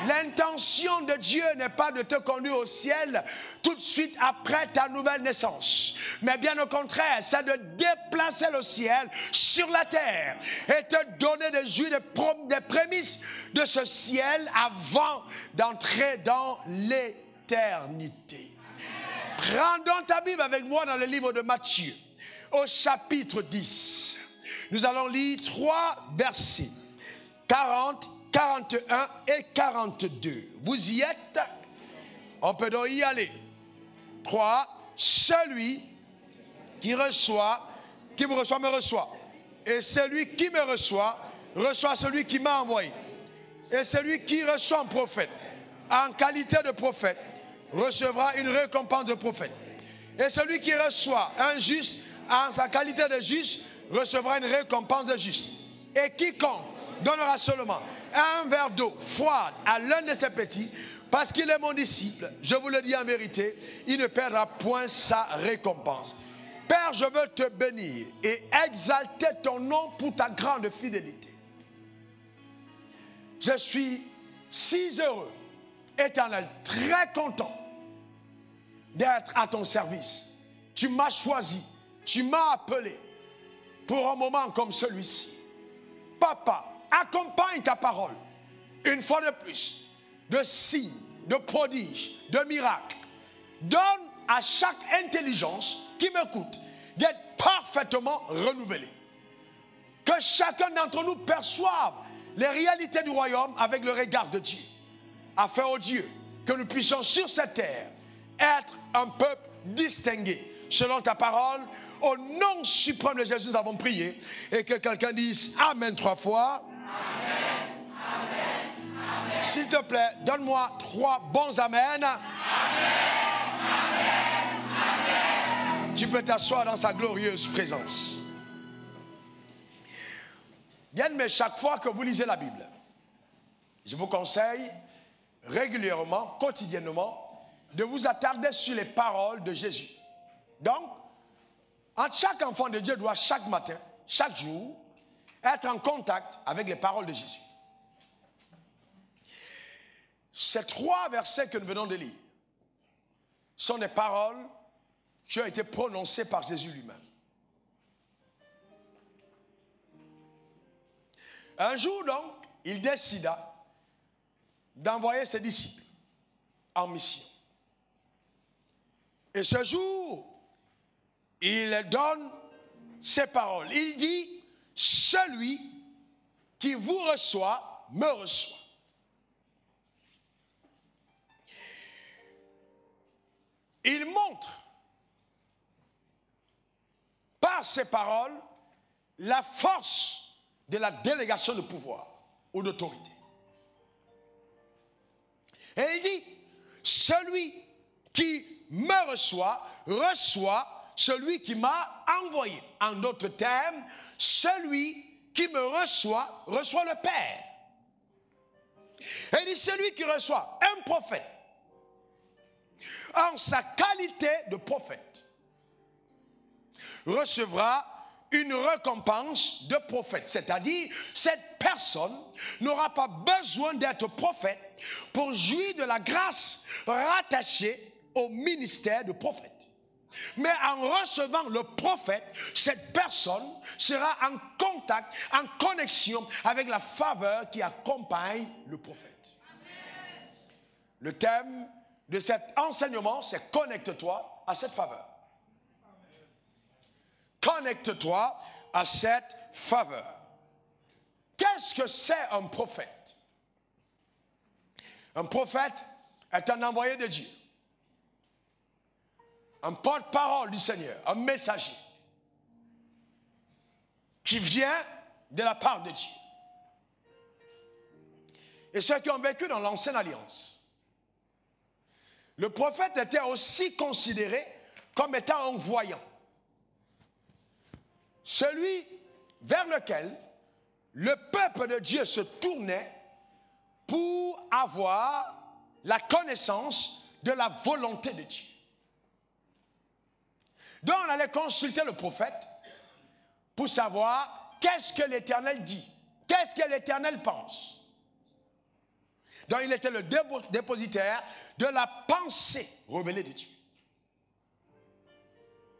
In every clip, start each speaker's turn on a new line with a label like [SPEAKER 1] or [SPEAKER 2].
[SPEAKER 1] L'intention de Dieu n'est pas de te conduire au ciel tout de suite après ta nouvelle naissance. Mais bien au contraire, c'est de déplacer le ciel sur la terre et te donner des jouir des prémices de ce ciel avant d'entrer dans l'éternité. Prends donc ta Bible avec moi dans le livre de Matthieu, au chapitre 10. Nous allons lire 3 versets, 40, 41 et 42. Vous y êtes? On peut donc y aller. 3. Celui qui vous reçoit, me reçoit. Et celui qui me reçoit celui qui m'a envoyé. Et celui qui reçoit un prophète, en qualité de prophète, recevra une récompense de prophète. Et celui qui reçoit un juste, en sa qualité de juste, recevra une récompense de juste. Et quiconque donnera seulement un verre d'eau froide à l'un de ses petits, parce qu'il est mon disciple, je vous le dis en vérité, il ne perdra point sa récompense. Père, je veux te bénir et exalter ton nom pour ta grande fidélité. Je suis si heureux, Éternel, très content d'être à ton service. Tu m'as choisi, tu m'as appelé pour un moment comme celui-ci. Papa, accompagne ta parole, une fois de plus, de signes, de prodiges, de miracles. Donne à chaque intelligence qui m'écoute d'être parfaitement renouvelée. Que chacun d'entre nous perçoive les réalités du royaume avec le regard de Dieu. Afin, ô Dieu, que nous puissions sur cette terre être un peuple distingué selon ta parole. Au nom suprême de Jésus, nous avons prié. Et que quelqu'un dise Amen 3 fois. Amen, amen, amen. S'il te plaît, donne-moi 3 bons Amen. Amen, amen, amen. Tu peux t'asseoir dans sa glorieuse présence. Bien, mais chaque fois que vous lisez la Bible, je vous conseille régulièrement, quotidiennement, de vous attarder sur les paroles de Jésus. Donc, chaque enfant de Dieu doit chaque matin, chaque jour, être en contact avec les paroles de Jésus. Ces 3 versets que nous venons de lire sont des paroles qui ont été prononcées par Jésus lui-même. Un jour donc, il décida d'envoyer ses disciples en mission. Et ce jour, il donne ces paroles. Il dit, celui qui vous reçoit, me reçoit. Il montre par ces paroles la force de la délégation de pouvoir ou d'autorité. Et il dit, celui qui me reçoit, reçoit celui qui m'a envoyé. En d'autres termes, celui qui me reçoit, reçoit le Père. Et il dit, celui qui reçoit un prophète, en sa qualité de prophète, recevra une récompense de prophète. C'est-à-dire, cette personne n'aura pas besoin d'être prophète pour jouir de la grâce rattachée au ministère de prophète. Mais en recevant le prophète, cette personne sera en contact, en connexion avec la faveur qui accompagne le prophète. Amen. Le thème de cet enseignement, c'est connecte-toi à cette faveur. Connecte-toi à cette faveur. Qu'est-ce que c'est un prophète? Un prophète est un envoyé de Dieu, un porte-parole du Seigneur, un messager qui vient de la part de Dieu. Et ceux qui ont vécu dans l'ancienne alliance, le prophète était aussi considéré comme étant un voyant. Celui vers lequel le peuple de Dieu se tournait pour avoir la connaissance de la volonté de Dieu. Donc on allait consulter le prophète pour savoir qu'est-ce que l'Éternel dit, qu'est-ce que l'Éternel pense. Donc il était le dépositaire de la pensée révélée de Dieu.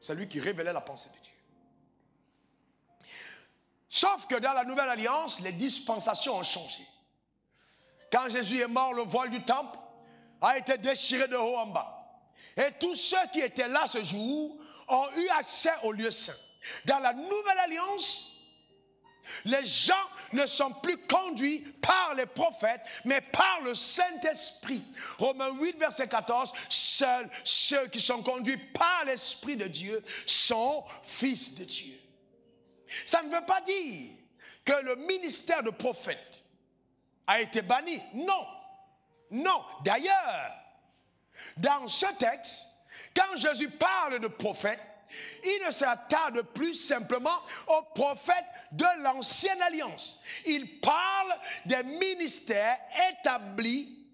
[SPEAKER 1] C'est lui qui révélait la pensée de Dieu. Sauf que dans la nouvelle alliance, les dispensations ont changé. Quand Jésus est mort, le voile du temple a été déchiré de haut en bas. Et tous ceux qui étaient là ce jour ont eu accès au lieu saint. Dans la nouvelle alliance, les gens ne sont plus conduits par les prophètes, mais par le Saint-Esprit. Romains 8, verset 14, seuls ceux qui sont conduits par l'Esprit de Dieu sont fils de Dieu. Ça ne veut pas dire que le ministère de prophète a été banni. Non. Non. D'ailleurs, dans ce texte, quand Jésus parle de prophète, il ne s'attarde plus simplement aux prophètes de l'ancienne alliance. Il parle des ministères établis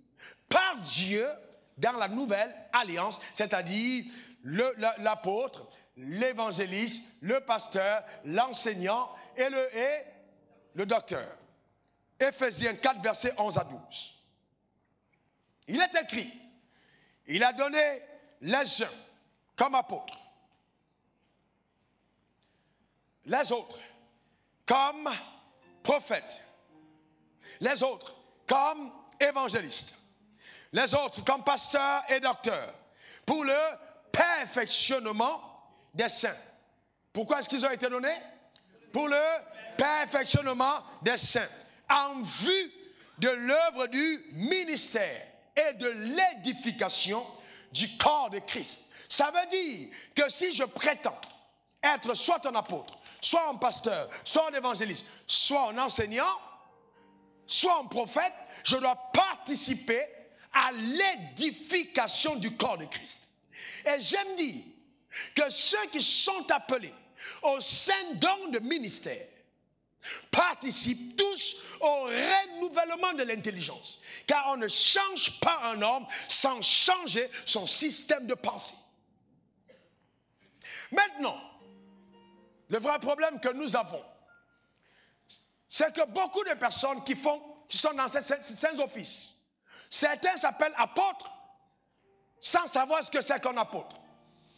[SPEAKER 1] par Dieu dans la nouvelle alliance, c'est-à-dire l'apôtre, l'évangéliste, le pasteur, l'enseignant et le docteur. Éphésiens 4, versets 11 à 12. Il est écrit, il a donné les uns comme apôtres, les autres comme prophètes, les autres comme évangélistes, les autres comme pasteurs et docteurs, pour le perfectionnement des saints. Pourquoi est-ce qu'ils ont été donnés? Pour le perfectionnement des saints, en vue de l'œuvre du ministère et de l'édification du corps de Christ. Ça veut dire que si je prétends être soit un apôtre, soit un pasteur, soit un évangéliste, soit un enseignant, soit un prophète, je dois participer à l'édification du corps de Christ. Et j'aime dire que ceux qui sont appelés au saint don de ministère participent tous au renouvellement de l'intelligence. Car on ne change pas un homme sans changer son système de pensée. Maintenant, le vrai problème que nous avons, c'est que beaucoup de personnes qui sont dans ces saints offices, certains s'appellent apôtres sans savoir ce que c'est qu'un apôtre.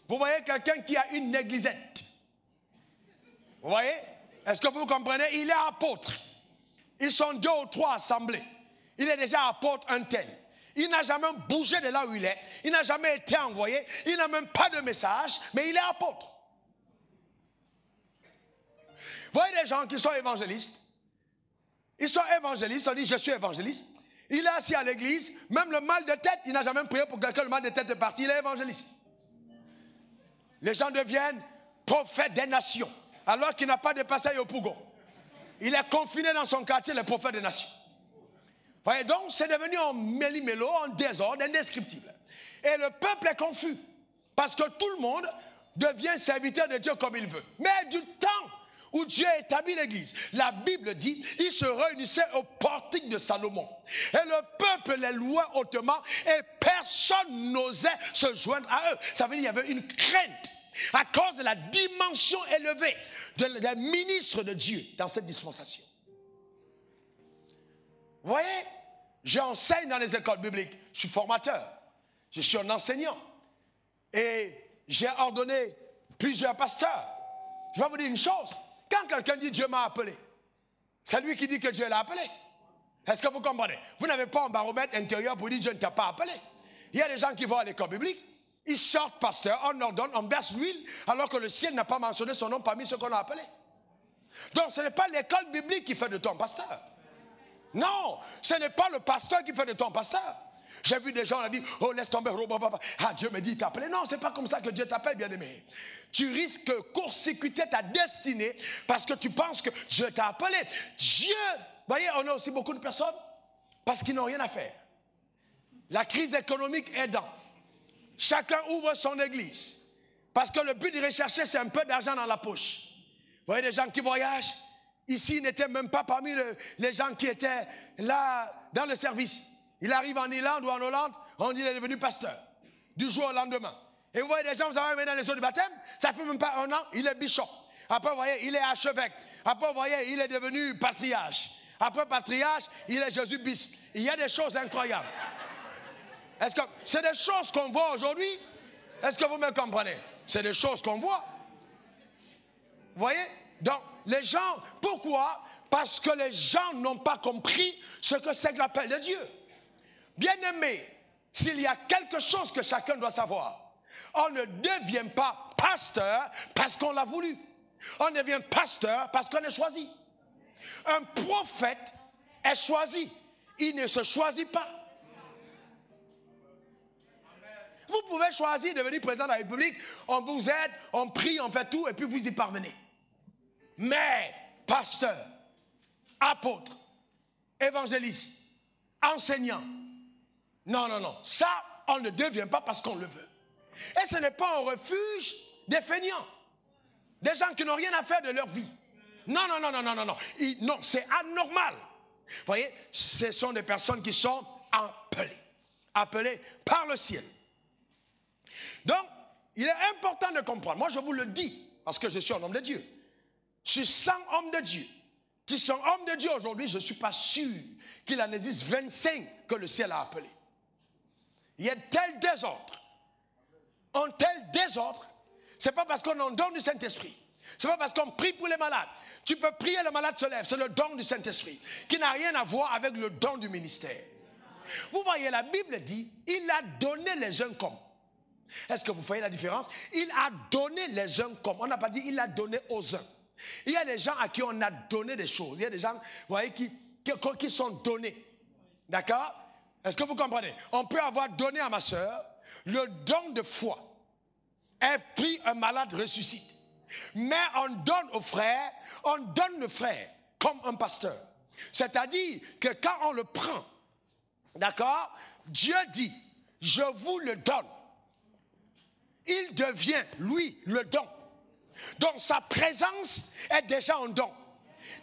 [SPEAKER 1] Vous voyez quelqu'un qui a une néglisette. Vous voyez? Est-ce que vous comprenez? Il est apôtre. Ils sont 2 ou 3 assemblés. Il est déjà apôtre un tel. Il n'a jamais bougé de là où il est. Il n'a jamais été envoyé. Il n'a même pas de message, mais il est apôtre. Vous voyez des gens qui sont évangélistes. Ils sont évangélistes, on dit je suis évangéliste. Il est assis à l'église, même le mal de tête, il n'a jamais prié pour quelqu'un, le mal de tête est parti, il est évangéliste. Les gens deviennent prophètes des nations, alors qu'il n'a pas dépassé Yopougon. Il est confiné dans son quartier, le prophète des nations. Vous voyez, donc c'est devenu un méli-mélo, un désordre indescriptible. Et le peuple est confus, parce que tout le monde devient serviteur de Dieu comme il veut. Mais du temps où Dieu a établi l'église, la Bible dit, ils se réunissaient au portique de Salomon. Et le peuple les louait hautement et personne n'osait se joindre à eux. Ça veut dire qu'il y avait une crainte à cause de la dimension élevée des ministres de Dieu dans cette dispensation. Vous voyez, j'enseigne dans les écoles bibliques, je suis formateur, je suis un enseignant et j'ai ordonné plusieurs pasteurs. Je vais vous dire une chose. Quand quelqu'un dit Dieu m'a appelé, c'est lui qui dit que Dieu l'a appelé. Est-ce que vous comprenez? Vous n'avez pas un baromètre intérieur pour dire Dieu ne t'a pas appelé. Il y a des gens qui vont à l'école biblique, ils sortent pasteur, on ordonne, on verse l'huile, alors que le ciel n'a pas mentionné son nom parmi ceux qu'on a appelés. Donc ce n'est pas l'école biblique qui fait de toi un pasteur. Non, ce n'est pas le pasteur qui fait de toi un pasteur. J'ai vu des gens qui ont dit, oh laisse tomber, ah Dieu me dit il t'a appelé. Non, c'est pas comme ça que Dieu t'appelle, bien-aimé. Tu risques de court-circuiter ta destinée parce que tu penses que Dieu t'a appelé. Dieu, vous voyez, on a aussi beaucoup de personnes parce qu'ils n'ont rien à faire. La crise économique aidant, chacun ouvre son église parce que le but de rechercher, c'est un peu d'argent dans la poche. Vous voyez des gens qui voyagent. Ici, ils n'étaient même pas parmi les gens qui étaient là dans le service. Il arrive en Irlande ou en Hollande, on dit qu'il est devenu pasteur. Du jour au lendemain. Et vous voyez des gens, vous avez dans les eaux du baptême, ça fait même pas 1 an, il est bishop. Après, vous voyez, il est archevêque. Après, vous voyez, il est devenu patriarche. Après patriarche, il est Jésus bis. Il y a des choses incroyables. Est-ce que c'est des choses qu'on voit aujourd'hui? Est-ce que vous me comprenez? C'est des choses qu'on voit. Vous voyez? Donc, les gens, pourquoi? Parce que les gens n'ont pas compris ce que c'est que l'appel de Dieu. Bien-aimé, s'il y a quelque chose que chacun doit savoir, on ne devient pas pasteur parce qu'on l'a voulu. On devient pasteur parce qu'on est choisi. Un prophète est choisi. Il ne se choisit pas. Vous pouvez choisir de devenir président de la République, on vous aide, on prie, on fait tout, et puis vous y parvenez. Mais, pasteur, apôtre, évangéliste, enseignant, non, non, non, ça, on ne devient pas parce qu'on le veut. Et ce n'est pas un refuge des feignants, des gens qui n'ont rien à faire de leur vie. Non, non, non, non, non, non, non, non, c'est anormal. Vous voyez, ce sont des personnes qui sont appelées par le ciel. Donc, il est important de comprendre. Moi, je vous le dis, parce que je suis un homme de Dieu. Sur 100 hommes de Dieu qui sont hommes de Dieu aujourd'hui, je ne suis pas sûr qu'il en existe 25 que le ciel a appelés. Il y a tel désordre. Un tel désordre, ce n'est pas parce qu'on en donne du Saint-Esprit. Ce n'est pas parce qu'on prie pour les malades. Tu peux prier, le malade se lève. C'est le don du Saint-Esprit qui n'a rien à voir avec le don du ministère. Vous voyez, la Bible dit, il a donné les uns comme. Est-ce que vous voyez la différence? Il a donné les uns comme. On n'a pas dit il a donné aux uns. Il y a des gens à qui on a donné des choses. Il y a des gens, vous voyez, qui sont donnés. D'accord? Est-ce que vous comprenez? On peut avoir donné à ma soeur le don de foi. Elle prie, un malade ressuscite. Mais on donne au frère, on donne le frère comme un pasteur. C'est-à-dire que quand on le prend, d'accord? Dieu dit, je vous le donne. Il devient, lui, le don. Donc sa présence est déjà un don.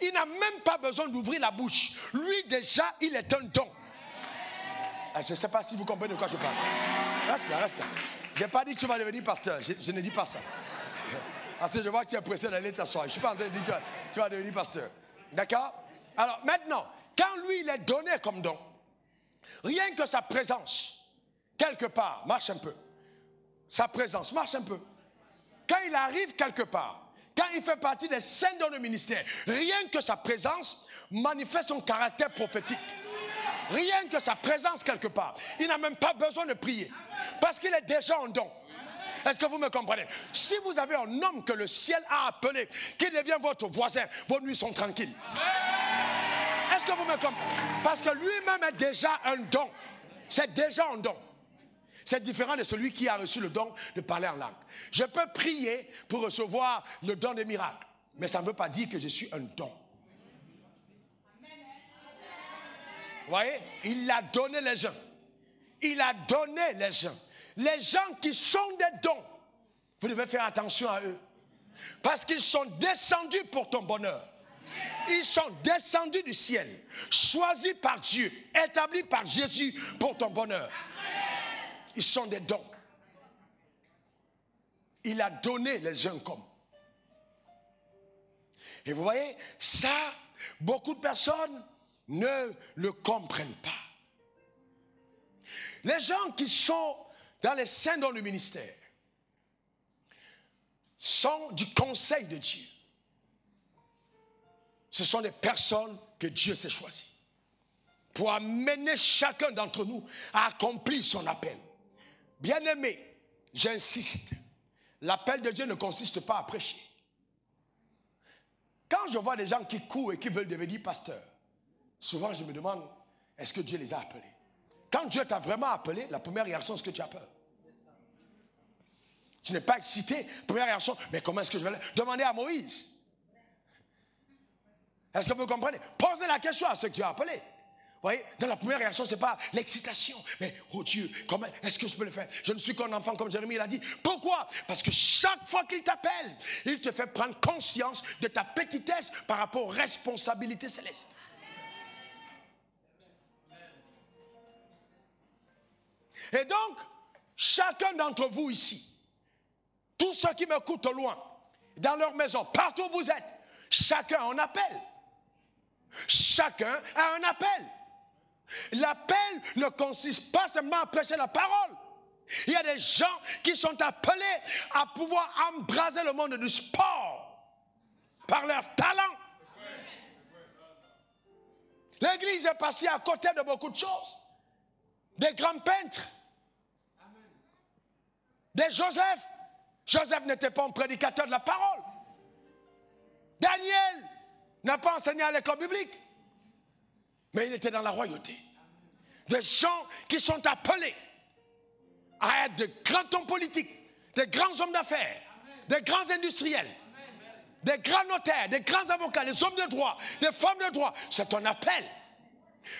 [SPEAKER 1] Il n'a même pas besoin d'ouvrir la bouche. Lui déjà, il est un don. Je ne sais pas si vous comprenez de quoi je parle. Reste là, reste là. Je n'ai pas dit que tu vas devenir pasteur. Je ne dis pas ça. Parce que je vois que tu es pressé d'aller t'asseoir. Je ne suis pas en train de dire que tu vas devenir pasteur. D'accord? Alors maintenant, quand lui, il est donné comme don, rien que sa présence, quelque part, marche un peu. Sa présence marche un peu. Quand il arrive quelque part, quand il fait partie des saints dans le ministère, rien que sa présence manifeste son caractère prophétique. Rien que sa présence quelque part. Il n'a même pas besoin de prier. Parce qu'il est déjà en don. Est-ce que vous me comprenez? Si vous avez un homme que le ciel a appelé, qui devient votre voisin, vos nuits sont tranquilles. Est-ce que vous me comprenez? Parce que lui-même est déjà un don. C'est déjà un don. C'est différent de celui qui a reçu le don de parler en langue. Je peux prier pour recevoir le don des miracles. Mais ça ne veut pas dire que je suis un don. Vous voyez? Il a donné les uns. Il a donné les uns. Les gens qui sont des dons, vous devez faire attention à eux. Parce qu'ils sont descendus pour ton bonheur. Ils sont descendus du ciel, choisis par Dieu, établis par Jésus pour ton bonheur. Ils sont des dons. Il a donné les uns comme. Et vous voyez, ça, beaucoup de personnes ne le comprennent pas. Les gens qui sont dans les saints dans le ministère sont du conseil de Dieu. Ce sont des personnes que Dieu s'est choisies pour amener chacun d'entre nous à accomplir son appel. Bien-aimé, j'insiste, l'appel de Dieu ne consiste pas à prêcher. Quand je vois des gens qui courent et qui veulent devenir pasteurs, souvent je me demande, est-ce que Dieu les a appelés? Quand Dieu t'a vraiment appelé, la première réaction, c'est que tu as peur. Tu n'es pas excité. Première réaction, mais comment est-ce que je vais demander à Moïse? Est-ce que vous comprenez? Posez la question à ceux que Dieu a appelés. Vous voyez, dans la première réaction, ce n'est pas l'excitation. Mais, oh Dieu, comment est-ce que je peux le faire? Je ne suis qu'un enfant, comme Jérémie l'a dit. Pourquoi? Parce que chaque fois qu'il t'appelle, il te fait prendre conscience de ta petitesse par rapport aux responsabilités célestes. Et donc, chacun d'entre vous ici, tous ceux qui m'écoutent au loin, dans leur maison, partout où vous êtes, chacun a un appel. Chacun a un appel. L'appel ne consiste pas seulement à prêcher la parole. Il y a des gens qui sont appelés à pouvoir embraser le monde du sport par leur talent. L'église est passée à côté de beaucoup de choses. Des grands peintres. Des Joseph. Joseph n'était pas un prédicateur de la parole. Daniel n'a pas enseigné à l'école biblique. Mais il était dans la royauté. Des gens qui sont appelés à être de grands hommes politiques, des grands hommes d'affaires, des grands industriels, des grands notaires, des grands avocats, des hommes de droit, des femmes de droit. C'est un appel.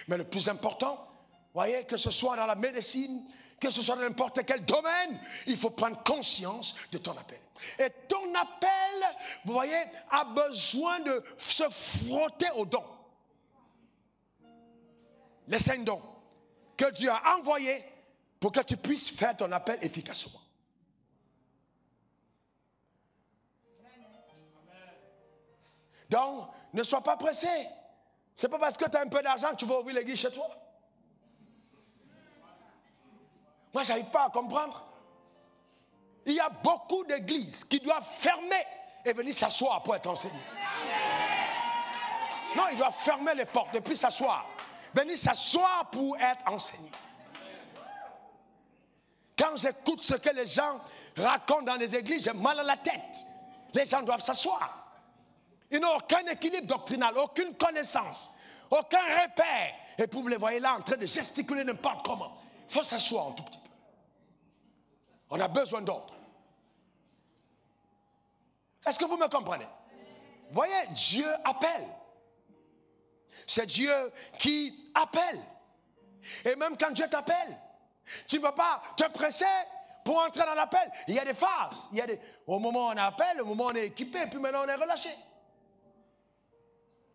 [SPEAKER 1] Mais le plus important, voyez, que ce soit dans la médecine, que ce soit dans n'importe quel domaine, il faut prendre conscience de ton appel. Et ton appel, vous voyez, a besoin de se frotter aux dons. Les 5 dons que Dieu a envoyés pour que tu puisses faire ton appel efficacement. Donc, ne sois pas pressé. Ce n'est pas parce que tu as un peu d'argent que tu vas ouvrir l'église chez toi. Moi, je n'arrive pas à comprendre. Il y a beaucoup d'églises qui doivent fermer et venir s'asseoir pour être enseignées. Non, ils doivent fermer les portes et puis s'asseoir. Venir s'asseoir pour être enseigné. Quand j'écoute ce que les gens racontent dans les églises, j'ai mal à la tête. Les gens doivent s'asseoir. Ils n'ont aucun équilibre doctrinal, aucune connaissance, aucun repère. Et puis vous les voyez là en train de gesticuler n'importe comment. Il faut s'asseoir un tout petit peu. On a besoin d'autres. Est-ce que vous me comprenez? Voyez, Dieu appelle. C'est Dieu qui appelle. Et même quand Dieu t'appelle, tu ne peux pas te presser pour entrer dans l'appel. Il y a des phases. Au moment où on appelle, au moment où on est équipé, puis maintenant on est relâché.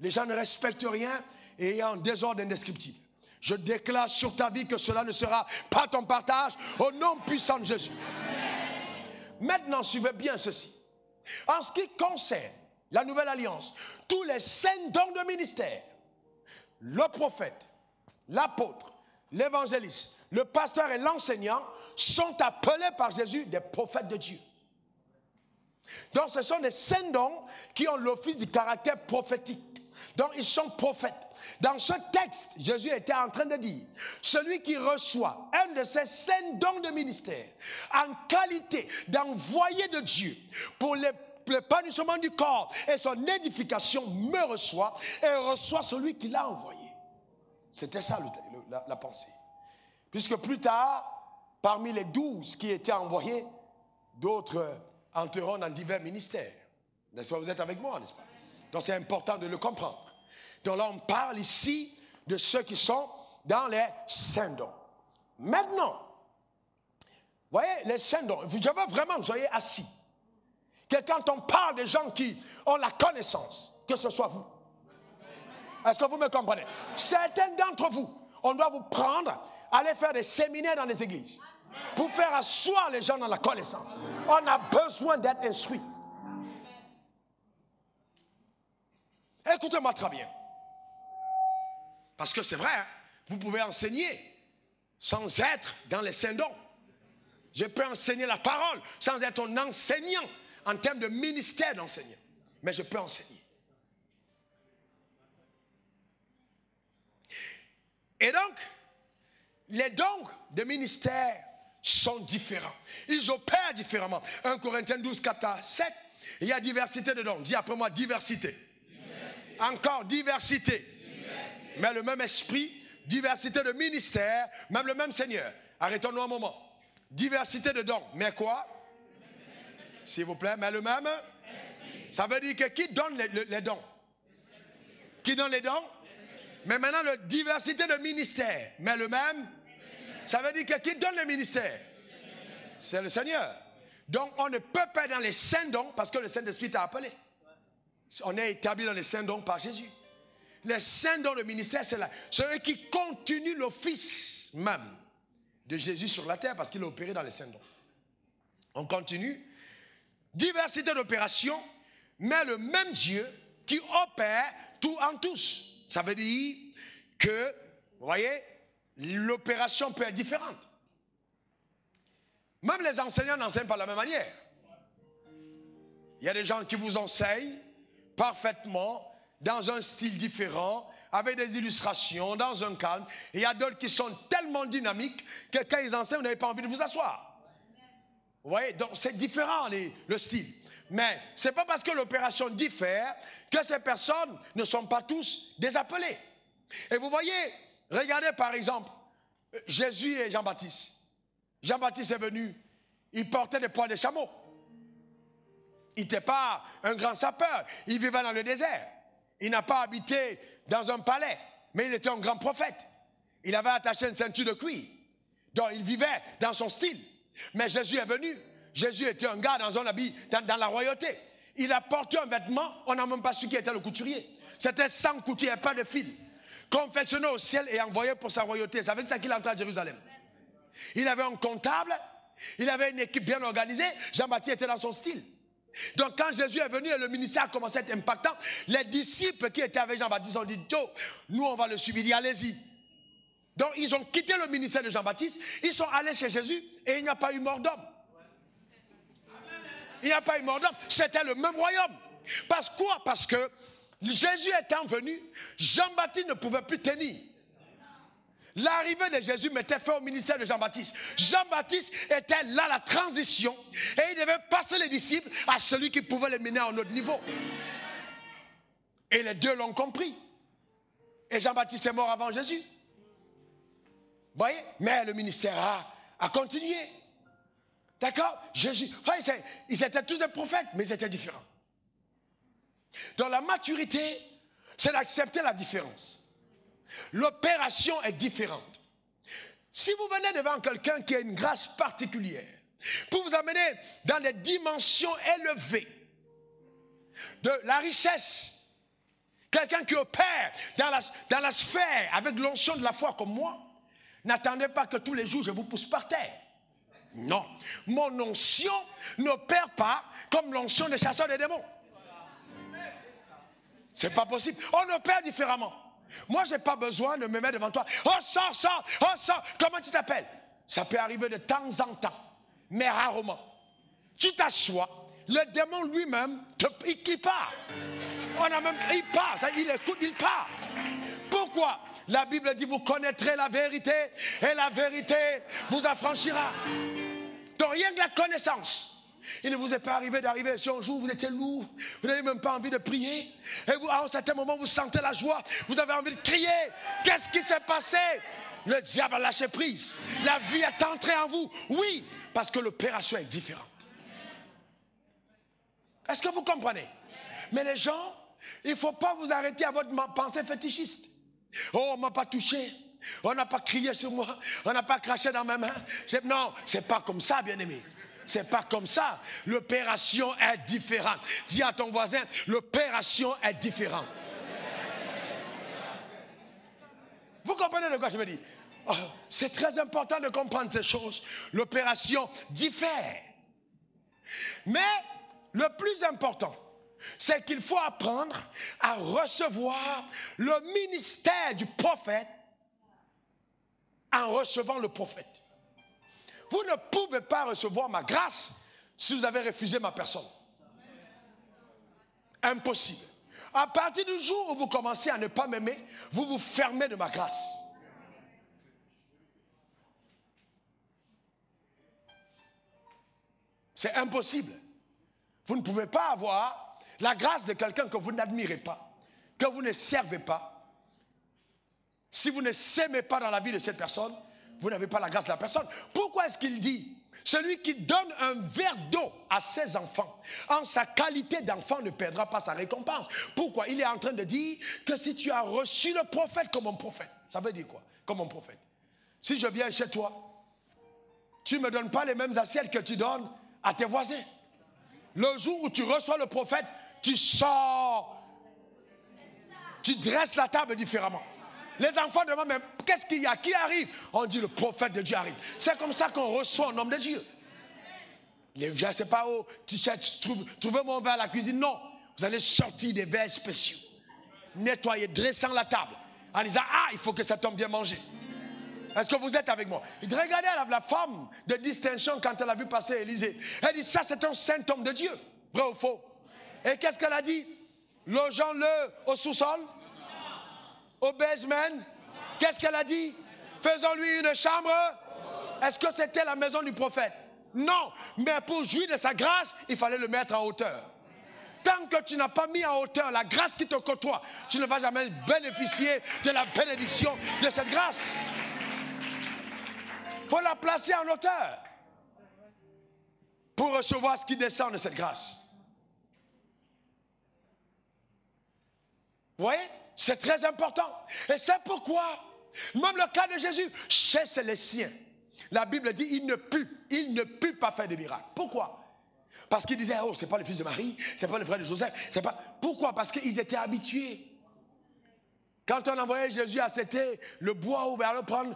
[SPEAKER 1] Les gens ne respectent rien et il y a un désordre indescriptible. Je déclare sur ta vie que cela ne sera pas ton partage au nom puissant de Jésus. Maintenant, suivez bien ceci. En ce qui concerne la nouvelle alliance, tous les 5 dons de ministère, le prophète, l'apôtre, l'évangéliste, le pasteur et l'enseignant sont appelés par Jésus des prophètes de Dieu. Donc ce sont des 5 dons qui ont l'office du caractère prophétique. Donc ils sont prophètes. Dans ce texte, Jésus était en train de dire, celui qui reçoit un de ces 5 dons de ministère en qualité d'envoyé de Dieu pour l'épanouissement du corps et son édification me reçoit et reçoit celui qui l'a envoyé. C'était ça la pensée. Puisque plus tard, parmi les 12 qui étaient envoyés, d'autres entreront dans divers ministères. N'est-ce pas? Vous êtes avec moi, n'est-ce pas? Donc c'est important de le comprendre. Donc là, on parle ici de ceux qui sont dans les 5 dons. Maintenant, voyez, les 5 dons, je veux vraiment que vous soyez assis. Que quand on parle des gens qui ont la connaissance, que ce soit vous. Est-ce que vous me comprenez? Certains d'entre vous, on doit vous prendre, aller faire des séminaires dans les églises pour faire asseoir les gens dans la connaissance. On a besoin d'être instruits. Écoutez-moi très bien. Parce que c'est vrai, hein, vous pouvez enseigner sans être dans les 5 dons. Je peux enseigner la parole sans être un enseignant en termes de ministère d'enseignant. Mais je peux enseigner. Et donc, les dons de ministère sont différents. Ils opèrent différemment. 1 Corinthiens 12, 4 à 7, il y a diversité de dons. Dis après moi, diversité. Diversité. Encore diversité. Diversité. Mais le même esprit, diversité de ministère, même le même Seigneur. Arrêtons-nous un moment. Diversité de dons. Mais quoi? S'il vous plaît, mais le même esprit. Ça veut dire que qui donne les dons? Qui donne les dons? Mais maintenant, la diversité de ministères, mais le même, ça veut dire que qui donne le ministère? C'est le Seigneur. Donc, on ne peut pas être dans les 5 dons parce que le Saint-Esprit t'a appelé. On est établi dans les 5 dons par Jésus. Les 5 dons de ministère, c'est là. C'est eux qui continuent l'office même de Jésus sur la terre parce qu'il a opéré dans les 5 dons. On continue. Diversité d'opérations, mais le même Dieu qui opère tout en tous. Ça veut dire que, vous voyez, l'opération peut être différente. Même les enseignants n'enseignent pas de la même manière. Il y a des gens qui vous enseignent parfaitement, dans un style différent, avec des illustrations, dans un calme. Et il y a d'autres qui sont tellement dynamiques que quand ils enseignent, vous n'avez pas envie de vous asseoir. Vous voyez, donc c'est différent le style. Mais ce n'est pas parce que l'opération diffère que ces personnes ne sont pas tous des appelés. Et vous voyez, regardez par exemple, Jésus et Jean-Baptiste. Jean-Baptiste est venu, il portait des poids de chameau. Il n'était pas un grand sapeur, il vivait dans le désert. Il n'a pas habité dans un palais, mais il était un grand prophète. Il avait attaché une ceinture de cuir. Donc il vivait dans son style. Mais Jésus est venu. Jésus était un gars dans un habit, dans la royauté. Il a porté un vêtement, on n'a même pas su qui était le couturier. C'était sans couture, il n'y avait pas de fil. Confectionné au ciel et envoyé pour sa royauté. C'est avec ça qu'il entra à Jérusalem. Il avait un comptable, il avait une équipe bien organisée. Jean-Baptiste était dans son style. Donc quand Jésus est venu et le ministère a commencé à être impactant, les disciples qui étaient avec Jean-Baptiste ont dit, oh, nous on va le suivre, il dit allez-y. Donc ils ont quitté le ministère de Jean-Baptiste, ils sont allés chez Jésus et il n'y a pas eu mort d'homme. Il n'y a pas eu mort d'homme, c'était le même royaume. Parce quoi? Parce que Jésus étant venu, Jean-Baptiste ne pouvait plus tenir. L'arrivée de Jésus mettait fin au ministère de Jean-Baptiste. Jean-Baptiste était là, la transition, et il devait passer les disciples à celui qui pouvait les mener à un autre niveau. Et les deux l'ont compris. Et Jean-Baptiste est mort avant Jésus. Vous voyez? Mais le ministère a continué. D'accord? Jésus, voyez, ils étaient tous des prophètes, mais ils étaient différents. Dans la maturité, c'est d'accepter la différence. L'opération est différente. Si vous venez devant quelqu'un qui a une grâce particulière, pour vous amener dans des dimensions élevées de la richesse, quelqu'un qui opère dans la sphère avec l'onction de la foi comme moi, n'attendez pas que tous les jours je vous pousse par terre. Non, mon onction n'opère pas comme l'onction des chasseurs des démons. C'est pas possible. On opère différemment. Moi, je n'ai pas besoin de me mettre devant toi. Oh, sors, sors, oh, sors. Comment tu t'appelles? Ça peut arriver de temps en temps, mais rarement. Tu t'assois, le démon lui-même, il part. Il part, il écoute, il part. Pourquoi? La Bible dit, vous connaîtrez la vérité et la vérité vous affranchira. Donc rien que la connaissance. Il ne vous est pas arrivé d'arriver si un jour vous étiez lourd, vous n'avez même pas envie de prier, et vous, à un certain moment vous sentez la joie, vous avez envie de crier. Qu'est-ce qui s'est passé? Le diable a lâché prise. La vie est entrée en vous. Oui, parce que l'opération est différente. Est-ce que vous comprenez? Mais les gens, il ne faut pas vous arrêter à votre pensée fétichiste. Oh, on ne m'a pas touché, on n'a pas crié sur moi, on n'a pas craché dans mes mains. Non, ce n'est pas comme ça, bien-aimé. C'est pas comme ça. L'opération est différente. Dis à ton voisin, l'opération est différente. Vous comprenez de quoi je me dis? Oh, c'est très important de comprendre ces choses. L'opération diffère. Mais le plus important, c'est qu'il faut apprendre à recevoir le ministère du prophète en recevant le prophète. Vous ne pouvez pas recevoir ma grâce si vous avez refusé ma personne. Impossible. À partir du jour où vous commencez à ne pas m'aimer, vous vous fermez de ma grâce. C'est impossible. Vous ne pouvez pas avoir la grâce de quelqu'un que vous n'admirez pas, que vous ne servez pas. Si vous ne s'aimez pas dans la vie de cette personne, vous n'avez pas la grâce de la personne. Pourquoi est-ce qu'il dit, celui qui donne un verre d'eau à ses enfants, en sa qualité d'enfant, ne perdra pas sa récompense? Pourquoi? Il est en train de dire que si tu as reçu le prophète comme un prophète, ça veut dire quoi? Comme un prophète. Si je viens chez toi, tu ne me donnes pas les mêmes assiettes que tu donnes à tes voisins. Le jour où tu reçois le prophète, tu sors, tu dresses la table différemment. Les enfants demandent, mais qu'est-ce qu'il y a? Qui arrive? On dit, le prophète de Dieu arrive. C'est comme ça qu'on reçoit un homme de Dieu. Les vieux, c'est pas, oh, tu cherches, trouvez mon verre à la cuisine. Non, vous allez sortir des verres spéciaux. nettoyer, dressant la table, en disant, ah, il faut que cet homme vienne manger. Est-ce que vous êtes avec moi? Regardez la femme de distinction quand elle a vu passer Élisée. Elle dit, ça c'est un saint homme de Dieu. Vrai ou faux? Et qu'est-ce qu'elle a dit? Logeons-le au sous-sol, au basement. Qu'est-ce qu'elle a dit? Faisons-lui une chambre. Est-ce que c'était la maison du prophète? Non, mais pour jouir de sa grâce, il fallait le mettre en hauteur. Tant que tu n'as pas mis en hauteur la grâce qui te côtoie, tu ne vas jamais bénéficier de la bénédiction de cette grâce. Il faut la placer en hauteur pour recevoir ce qui descend de cette grâce. Vous voyez? C'est très important. Et c'est pourquoi, même le cas de Jésus, chez les siens, la Bible dit, il ne put pas faire des miracles. Pourquoi? Parce qu'il disait, oh, c'est pas le fils de Marie, c'est pas le frère de Joseph, c'est pas... Pourquoi? Parce qu'ils étaient habitués. Quand on envoyait Jésus à Cété, le bois ou vers le prendre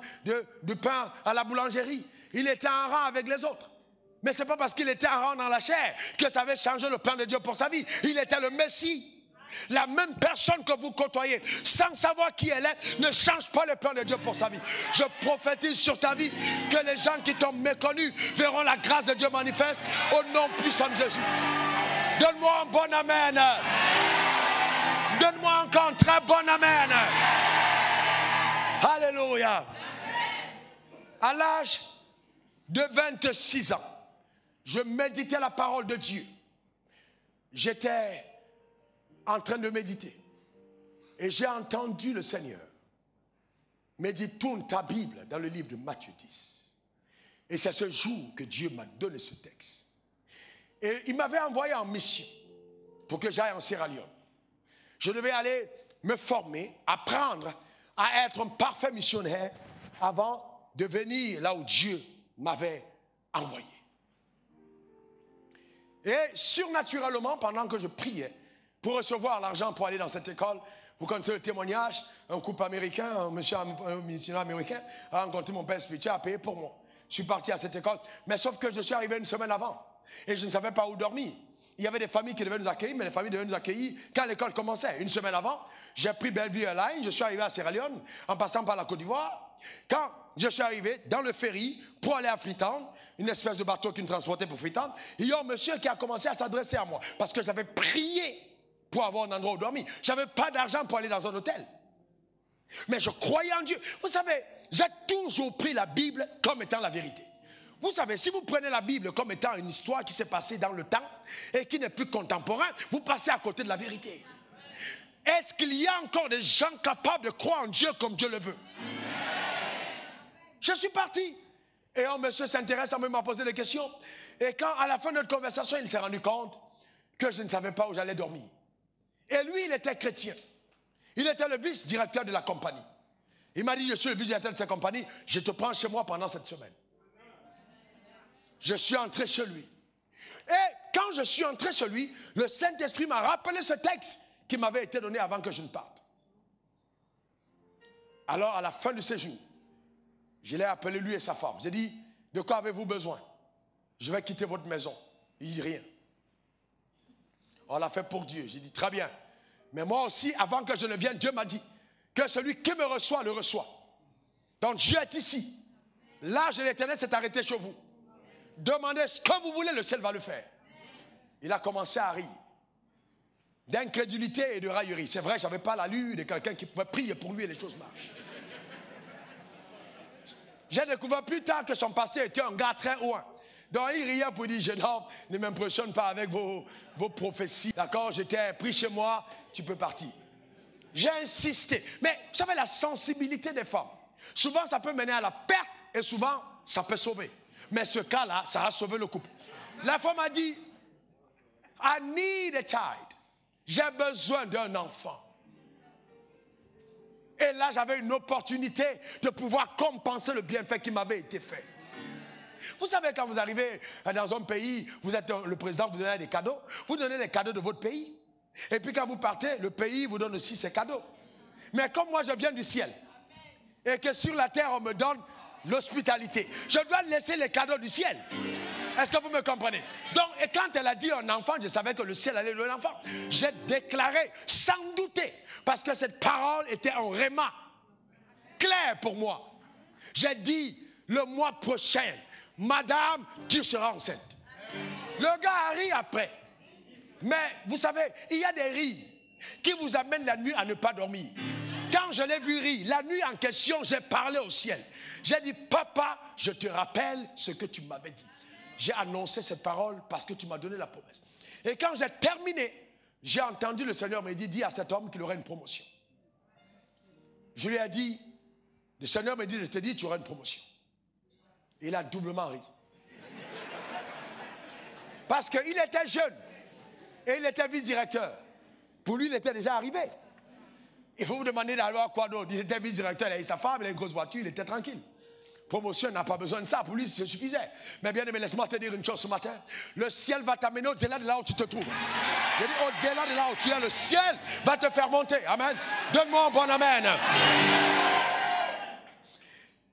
[SPEAKER 1] du pain à la boulangerie, il était en rang avec les autres. Mais c'est pas parce qu'il était en rang dans la chair que ça avait changé le plan de Dieu pour sa vie. Il était le Messie. La même personne que vous côtoyez, sans savoir qui elle est, ne change pas le plan de Dieu pour sa vie. Je prophétise sur ta vie que les gens qui t'ont méconnu verront la grâce de Dieu manifeste au nom puissant de Jésus. Donne-moi un bon amen. Donne-moi encore un très bon amen. Alléluia. À l'âge de 26 ans, je méditais la parole de Dieu. J'étais en train de méditer. Et j'ai entendu le Seigneur me dire, tourne ta Bible dans le livre de Matthieu 10. Et c'est ce jour que Dieu m'a donné ce texte. Et il m'avait envoyé en mission pour que j'aille en Sierra Leone. Je devais aller me former, apprendre à être un parfait missionnaire avant de venir là où Dieu m'avait envoyé. Et surnaturellement, pendant que je priais, pour recevoir l'argent pour aller dans cette école, vous connaissez le témoignage, un couple américain, un missionnaire américain a rencontré mon père spirituel, a payé pour moi. Je suis parti à cette école, mais sauf que je suis arrivé une semaine avant et je ne savais pas où dormir. Il y avait des familles qui devaient nous accueillir, mais les familles devaient nous accueillir quand l'école commençait. Une semaine avant, j'ai pris Bellevue Airlines, je suis arrivé à Sierra Leone en passant par la Côte d'Ivoire. Quand je suis arrivé dans le ferry pour aller à Freetown, une espèce de bateau qui me transportait pour Freetown, il y a un monsieur qui a commencé à s'adresser à moi parce que j'avais prié pour avoir un endroit où dormir. Je n'avais pas d'argent pour aller dans un hôtel. Mais je croyais en Dieu. Vous savez, j'ai toujours pris la Bible comme étant la vérité. Vous savez, si vous prenez la Bible comme étant une histoire qui s'est passée dans le temps et qui n'est plus contemporaine, vous passez à côté de la vérité. Est-ce qu'il y a encore des gens capables de croire en Dieu comme Dieu le veut? Je suis parti. Et un monsieur s'intéresse à moi, m'a posé des questions. Et quand, à la fin de notre conversation, il s'est rendu compte que je ne savais pas où j'allais dormir. Et lui, il était chrétien. Il était le vice-directeur de la compagnie. Il m'a dit, je suis le vice-directeur de cette compagnie, je te prends chez moi pendant cette semaine. Je suis entré chez lui. Et quand je suis entré chez lui, le Saint-Esprit m'a rappelé ce texte qui m'avait été donné avant que je ne parte. Alors, à la fin de séjour, je l'ai appelé lui et sa femme. J'ai dit, de quoi avez-vous besoin? Je vais quitter votre maison. Il dit rien. On l'a fait pour Dieu. J'ai dit, très bien. Mais moi aussi, avant que je ne vienne, Dieu m'a dit que celui qui me reçoit, le reçoit. Donc Dieu est ici. L'âge de l'Éternel s'est arrêté chez vous. Demandez ce que vous voulez, le ciel va le faire. Il a commencé à rire. D'incrédulité et de raillerie. C'est vrai, je n'avais pas l'allure de quelqu'un qui pouvait prier pour lui et les choses marchent. J'ai découvert plus tard que son pasteur était un gars très haut. Donc il riait pour dire, jeune homme, ne m'impressionne pas avec vos prophéties. D'accord, j'étais pris chez moi, tu peux partir. J'ai insisté. Mais vous savez, la sensibilité des femmes, souvent ça peut mener à la perte et souvent ça peut sauver. Mais ce cas-là, ça a sauvé le couple. La femme a dit, I need a child. J'ai besoin d'un enfant. Et là, j'avais une opportunité de pouvoir compenser le bienfait qui m'avait été fait. Vous savez, quand vous arrivez dans un pays, vous êtes le président, vous donnez des cadeaux. Vous donnez les cadeaux de votre pays. Et puis quand vous partez, le pays vous donne aussi ses cadeaux. Mais comme moi, je viens du ciel, et que sur la terre, on me donne l'hospitalité, je dois laisser les cadeaux du ciel. Est-ce que vous me comprenez? Donc, et quand elle a dit un enfant, je savais que le ciel allait donner l'enfant. J'ai déclaré sans douter, parce que cette parole était en réma, clair pour moi. J'ai dit, le mois prochain, madame, tu seras enceinte. Le gars a ri après. Mais vous savez, il y a des rires qui vous amènent la nuit à ne pas dormir. Quand je l'ai vu rire, la nuit en question, j'ai parlé au ciel. J'ai dit, papa, je te rappelle ce que tu m'avais dit. J'ai annoncé cette parole parce que tu m'as donné la promesse. Et quand j'ai terminé, j'ai entendu le Seigneur me dire, dis à cet homme qu'il aurait une promotion. Je lui ai dit, le Seigneur me dit, je te dis, tu auras une promotion. Et il a doublement ri. Parce qu'il était jeune et il était vice-directeur. Pour lui, il était déjà arrivé. Il faut vous demander d'avoir quoi d'autre. Il était vice-directeur, il avait sa femme, il avait une grosse voiture, il était tranquille. Promotion n'a pas besoin de ça, pour lui, ça suffisait. Mais bien aimé, laisse-moi te dire une chose ce matin. Le ciel va t'amener au-delà de là où tu te trouves. Je dis au-delà de là où tu es, le ciel va te faire monter. Amen. Donne-moi un bon amen.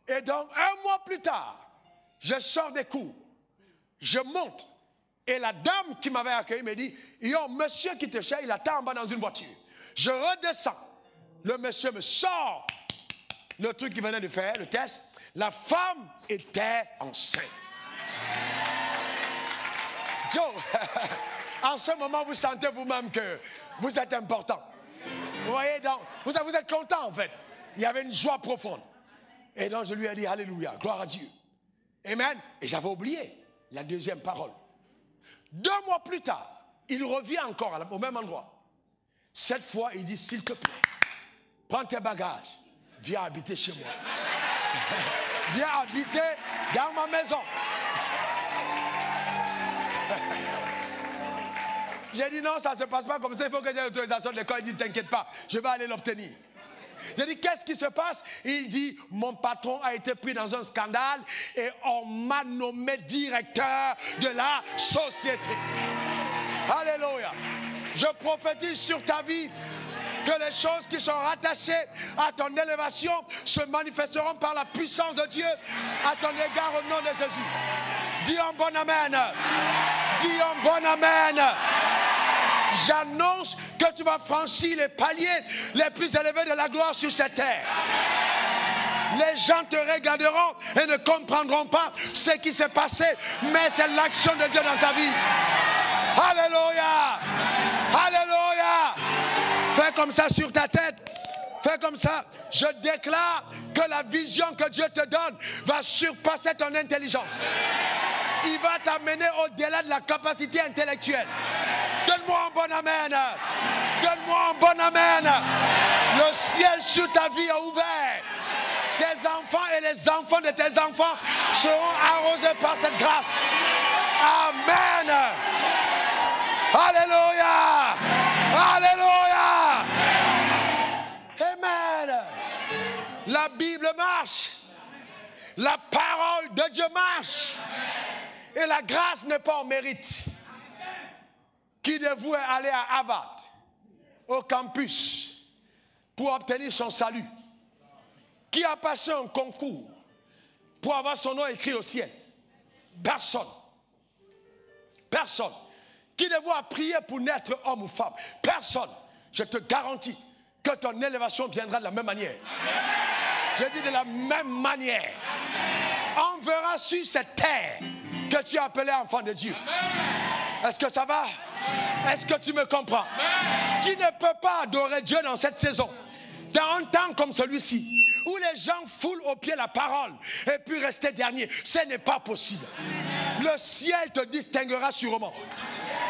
[SPEAKER 1] Et donc, un mois plus tard, je sors des cours. Je monte. Et la dame qui m'avait accueilli me dit, il y a un monsieur qui te cherche, il attend en bas dans une voiture. Je redescends. Le monsieur me sort le truc qu'il venait de faire, le test. La femme était enceinte. Joe, en ce moment, vous sentez vous-même que vous êtes important. Vous voyez, donc, vous êtes content en fait. Il y avait une joie profonde. Et donc, je lui ai dit, alléluia, gloire à Dieu. Amen. Et j'avais oublié la deuxième parole. 2 mois plus tard, il revient encore au même endroit. Cette fois, il dit, s'il te plaît, prends tes bagages, viens habiter chez moi. Viens habiter dans ma maison. J'ai dit non, ça ne se passe pas comme ça, il faut que j'ai l'autorisation de l'école. Il dit, t'inquiète pas, je vais aller l'obtenir. J'ai dit, qu'est-ce qui se passe? Il dit, mon patron a été pris dans un scandale et on m'a nommé directeur de la société. Alléluia. Je prophétise sur ta vie que les choses qui sont rattachées à ton élévation se manifesteront par la puissance de Dieu à ton égard au nom de Jésus. Dis un bon amen. Dis un bon amen. J'annonce que tu vas franchir les paliers les plus élevés de la gloire sur cette terre. Les gens te regarderont et ne comprendront pas ce qui s'est passé, mais c'est l'action de Dieu dans ta vie. Alléluia. Alléluia. Fais comme ça sur ta tête. Fais comme ça. Je déclare que la vision que Dieu te donne va surpasser ton intelligence. Il va t'amener au-delà de la capacité intellectuelle. Donne-moi un bon amen. Donne-moi un bon amen. Le ciel sur ta vie est ouvert. Tes enfants et les enfants de tes enfants seront arrosés par cette grâce. Amen. Alléluia. Alléluia. Amen. La Bible marche. La parole de Dieu marche. Et la grâce n'est pas au mérite. Qui de vous est allé à Harvard, au campus, pour obtenir son salut? Qui a passé un concours pour avoir son nom écrit au ciel? Personne. Personne. Qui de vous a prié pour naître homme ou femme? Personne. Je te garantis que ton élévation viendra de la même manière. Je dis de la même manière. On verra sur cette terre que tu es appelé enfant de Dieu. Est-ce que ça va? Est-ce que tu me comprends? Tu ne peux pas adorer Dieu dans cette saison, dans un temps comme celui-ci, où les gens foulent aux pieds la parole et puis rester dernier. Ce n'est pas possible. Le ciel te distinguera sûrement.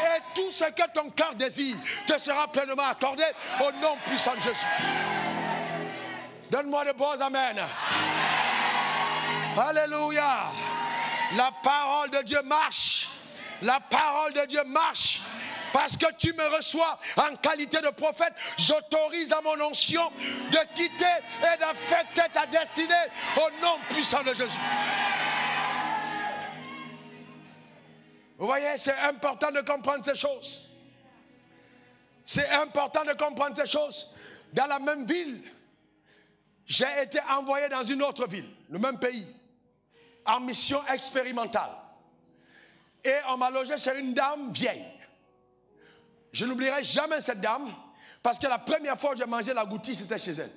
[SPEAKER 1] Et tout ce que ton cœur désire te sera pleinement accordé au nom puissant de Jésus. Donne-moi de bons amen. Alléluia. La parole de Dieu marche. La parole de Dieu marche. Parce que tu me reçois en qualité de prophète, j'autorise à mon onction de quitter et d'affecter ta destinée au nom puissant de Jésus. Vous voyez, c'est important de comprendre ces choses. C'est important de comprendre ces choses. Dans la même ville, j'ai été envoyé dans une autre ville, le même pays, en mission expérimentale. Et on m'a logé chez une dame vieille. Je n'oublierai jamais cette dame, parce que la première fois que j'ai mangé l'agouti, c'était chez elle.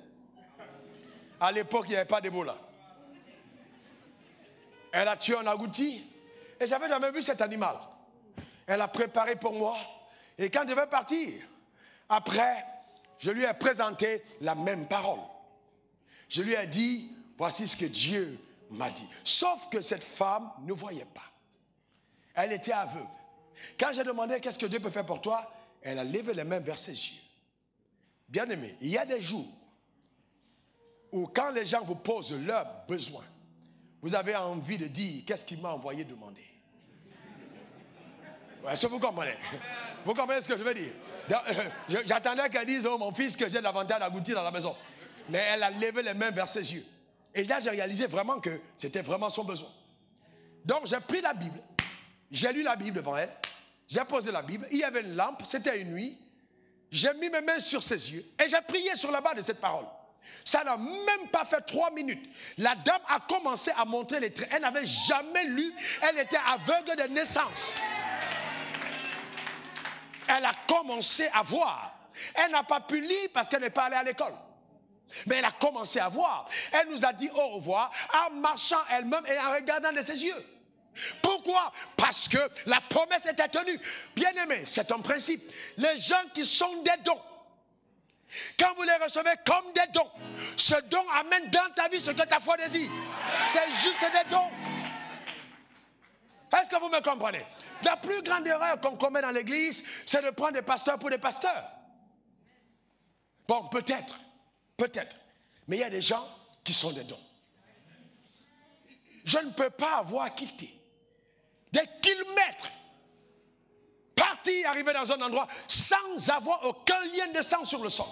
[SPEAKER 1] À l'époque, il n'y avait pas d'Ebola. Elle a tué un agouti, et j'avais jamais vu cet animal. Elle a préparé pour moi, et quand je vais partir, après, je lui ai présenté la même parole. Je lui ai dit, voici ce que Dieu m'a dit. Sauf que cette femme ne voyait pas. Elle était aveugle. Quand j'ai demandé qu'est-ce que Dieu peut faire pour toi, elle a levé les mains vers ses yeux. Bien-aimé, il y a des jours où quand les gens vous posent leurs besoins, vous avez envie de dire, qu'est-ce qu'il m'a envoyé demander? Est-ce que vous comprenez? Vous comprenez ce que je veux dire? J'attendais qu'elle dise, oh mon fils, que j'ai davantage d'agouti dans la maison. Mais elle a levé les mains vers ses yeux. Et là, j'ai réalisé vraiment que c'était vraiment son besoin. Donc, j'ai pris la Bible. J'ai lu la Bible devant elle. J'ai posé la Bible. Il y avait une lampe. C'était une nuit. J'ai mis mes mains sur ses yeux. Et j'ai prié sur la base de cette parole. Ça n'a même pas fait 3 minutes. La dame a commencé à montrer les traits. Elle n'avait jamais lu. Elle était aveugle de naissance. Elle a commencé à voir. Elle n'a pas pu lire parce qu'elle n'est pas allée à l'école. Mais elle a commencé à voir. Elle nous a dit au revoir en marchant elle-même et en regardant de ses yeux. Pourquoi? Parce que la promesse était tenue. Bien-aimé, c'est un principe. Les gens qui sont des dons, quand vous les recevez comme des dons, ce don amène dans ta vie ce que ta foi désire. C'est juste des dons. Est-ce que vous me comprenez? La plus grande erreur qu'on commet dans l'église, c'est de prendre des pasteurs pour des pasteurs. Bon, peut-être. Peut-être. Mais il y a des gens qui sont des dons. Je ne peux pas avoir quitté des kilomètres, partir, arriver dans un endroit sans avoir aucun lien de sang sur le sol.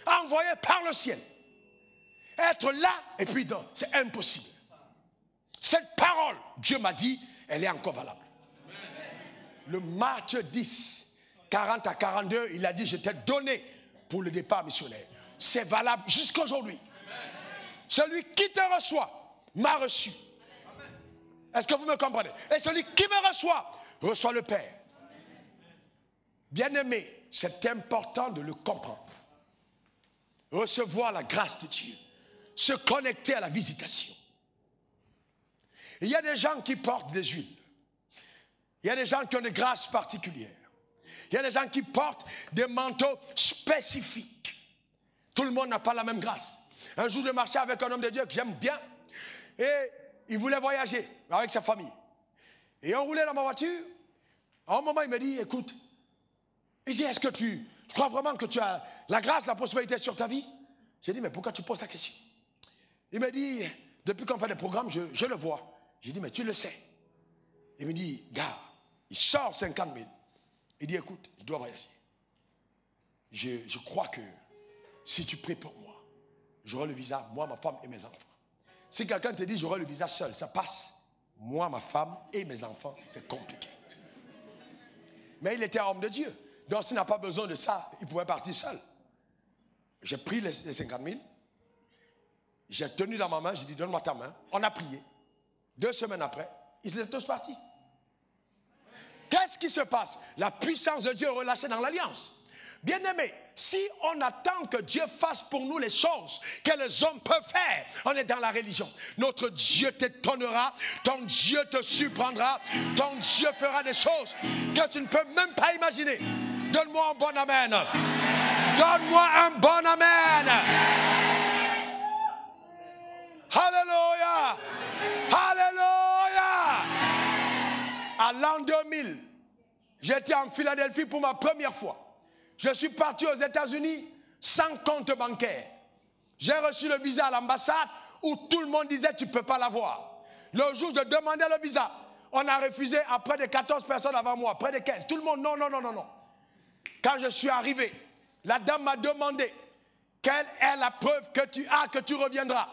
[SPEAKER 1] Envoyé par le ciel. Être là et puis non, c'est impossible. Cette parole, Dieu m'a dit, elle est encore valable. Le Matthieu 10, 40 à 42, il a dit, je t'ai donné pour le départ missionnaire. C'est valable jusqu'à aujourd'hui. Celui qui te reçoit m'a reçu. Est-ce que vous me comprenez? Et celui qui me reçoit le Père. Bien-aimé, c'est important de le comprendre. Recevoir la grâce de Dieu. Se connecter à la visitation. Il y a des gens qui portent des huiles. Il y a des gens qui ont des grâces particulières. Il y a des gens qui portent des manteaux spécifiques. Tout le monde n'a pas la même grâce. Un jour, je marchais avec un homme de Dieu que j'aime bien. Et il voulait voyager avec sa famille. Et on roulait dans ma voiture. À un moment, il me dit, écoute, il dit, est-ce que tu crois vraiment que tu as la grâce, la prospérité sur ta vie? J'ai dit, mais pourquoi tu poses la question? Il me dit, depuis qu'on fait des programmes, je le vois. J'ai dit, mais tu le sais. Il me dit, gars, il sort 50 000. Il dit, écoute, je dois voyager. Je crois que si tu pries pour moi, j'aurai le visa, moi, ma femme et mes enfants. Si quelqu'un te dit, j'aurai le visa seul, ça passe. Moi, ma femme et mes enfants, c'est compliqué. Mais il était homme de Dieu. Donc, s'il n'a pas besoin de ça, il pouvait partir seul. J'ai pris les 50 000. J'ai tenu dans ma main, j'ai dit, donne-moi ta main. On a prié. 2 semaines après, ils étaient tous partis. Qu'est-ce qui se passe? La puissance de Dieu est relâchée dans l'alliance. Bien-aimé, si on attend que Dieu fasse pour nous les choses que les hommes peuvent faire, on est dans la religion. Notre Dieu t'étonnera, ton Dieu te surprendra, ton Dieu fera des choses que tu ne peux même pas imaginer. Donne-moi un bon amen. Donne-moi un bon amen. Alléluia. Alléluia. À l'an 2000, j'étais en Philadelphie pour ma première fois. Je suis parti aux États-Unis sans compte bancaire. J'ai reçu le visa à l'ambassade où tout le monde disait tu ne peux pas l'avoir. Le jour où je demandais le visa, on a refusé à près de 14 personnes avant moi, près de 15. Tout le monde, non, non, non, non, non. Quand je suis arrivé, la dame m'a demandé quelle est la preuve que tu as que tu reviendras.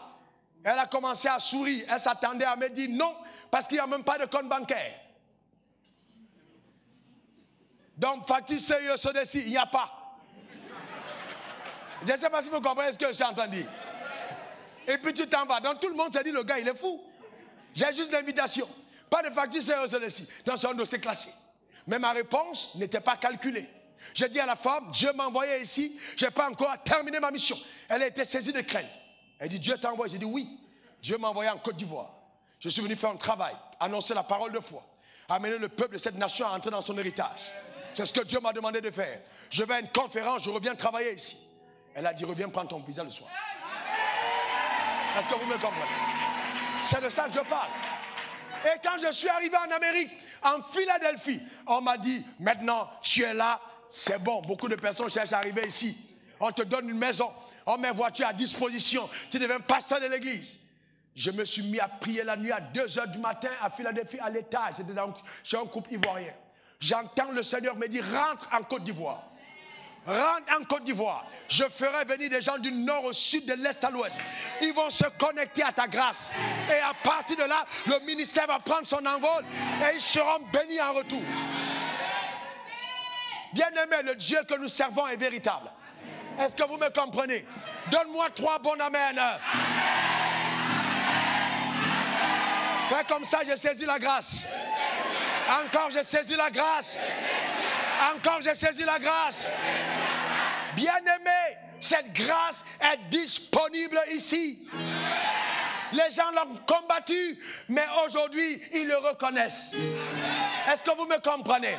[SPEAKER 1] Elle a commencé à sourire. Elle s'attendait à me dire non, parce qu'il n'y a même pas de compte bancaire. Donc, facture sérieux sur dessus, il n'y a pas. Je ne sais pas si vous comprenez ce que je suis en train de dire. Et puis tu t'en vas. Donc, tout le monde s'est dit, le gars, il est fou. J'ai juste l'invitation. Pas de facture, c'est ici. Dans un dossier classé. Mais ma réponse n'était pas calculée. J'ai dit à la femme, Dieu m'a envoyé ici, je n'ai pas encore terminé ma mission. Elle a été saisie de crainte. Elle dit, Dieu t'a envoyé. J'ai dit, oui. Dieu m'a envoyé en Côte d'Ivoire. Je suis venu faire un travail, annoncer la parole de foi, amener le peuple de cette nation à entrer dans son héritage. C'est ce que Dieu m'a demandé de faire. Je vais à une conférence, je reviens travailler ici. Elle a dit, reviens prendre ton visa le soir. Est-ce que vous me comprenez? C'est de ça que je parle. Et quand je suis arrivé en Amérique, en Philadelphie, on m'a dit, maintenant tu es là, c'est bon. Beaucoup de personnes cherchent à arriver ici. On te donne une maison, on met une voiture à disposition. Tu deviens pasteur de l'église. Je me suis mis à prier la nuit à 2 h du matin à Philadelphie, à l'étage. J'étais chez un couple ivoirien. J'entends le Seigneur me dire, rentre en Côte d'Ivoire. Rentre en Côte d'Ivoire. Je ferai venir des gens du nord au sud, de l'est à l'ouest. Ils vont se connecter à ta grâce. Et à partir de là, le ministère va prendre son envol et ils seront bénis en retour. Bien-aimé, le Dieu que nous servons est véritable. Est-ce que vous me comprenez? Donne-moi 3 bons amen. Fais comme ça, j'ai saisi la grâce. Encore, j'ai saisi la grâce. Encore, j'ai saisi la grâce. Bien-aimé, cette grâce est disponible ici. Les gens l'ont combattu, mais aujourd'hui, ils le reconnaissent. Est-ce que vous me comprenez?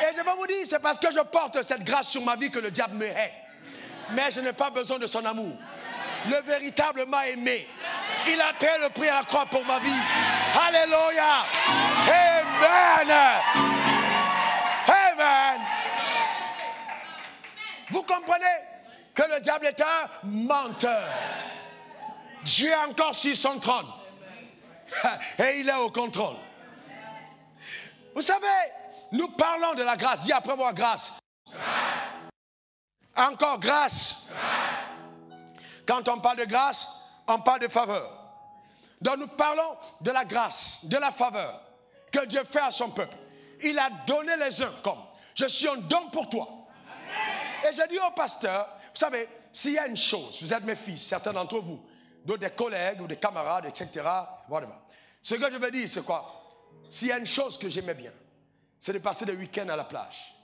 [SPEAKER 1] Et je vais vous dire, c'est parce que je porte cette grâce sur ma vie que le diable me hait. Mais je n'ai pas besoin de son amour. Le véritable m'a aimé. Il a payé le prix à la croix pour ma vie. Alléluia. Amen. Amen. Vous comprenez que le diable est un menteur. Dieu est encore sur son trône. Et il est au contrôle. Vous savez, nous parlons de la grâce. Dis après moi grâce. Encore grâce. Quand on parle de grâce, on parle de faveur. Donc nous parlons de la grâce, de la faveur que Dieu fait à son peuple. Il a donné les uns comme, je suis un don pour toi. Et j'ai dit au pasteur, vous savez, s'il y a une chose, vous êtes mes fils, certains d'entre vous, d'autres des collègues ou des camarades, etc. Whatever. Ce que je veux dire, c'est quoi? S'il y a une chose que j'aimais bien, c'est de passer des week-ends à la plage.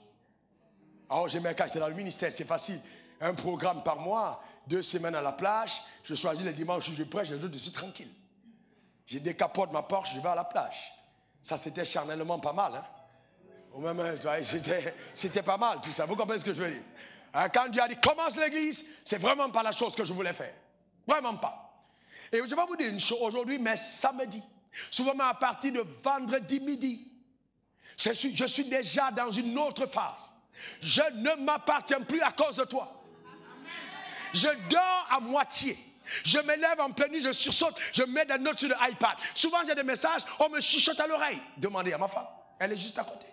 [SPEAKER 1] Alors j'aimais quand j'étais dans le ministère, c'est facile. Un programme par mois, 2 semaines à la plage. Je choisis le dimanche où je prêche, les jours je suis tranquille. Je décapote ma Porsche, je vais à la plage. Ça c'était charnellement pas mal. Hein? Ou même, c'était pas mal tout ça. Vous comprenez ce que je veux dire? Quand Dieu a dit commence l'église, c'est vraiment pas la chose que je voulais faire. Vraiment pas. Et je vais vous dire une chose aujourd'hui, mais samedi, souvent à partir de vendredi midi, je suis déjà dans une autre phase. Je ne m'appartiens plus à cause de toi. Je dors à moitié. Je me lève en pleine nuit, je sursaute, je mets des notes sur l'iPad. Souvent j'ai des messages, on me chuchote à l'oreille. Demandez à ma femme, elle est juste à côté.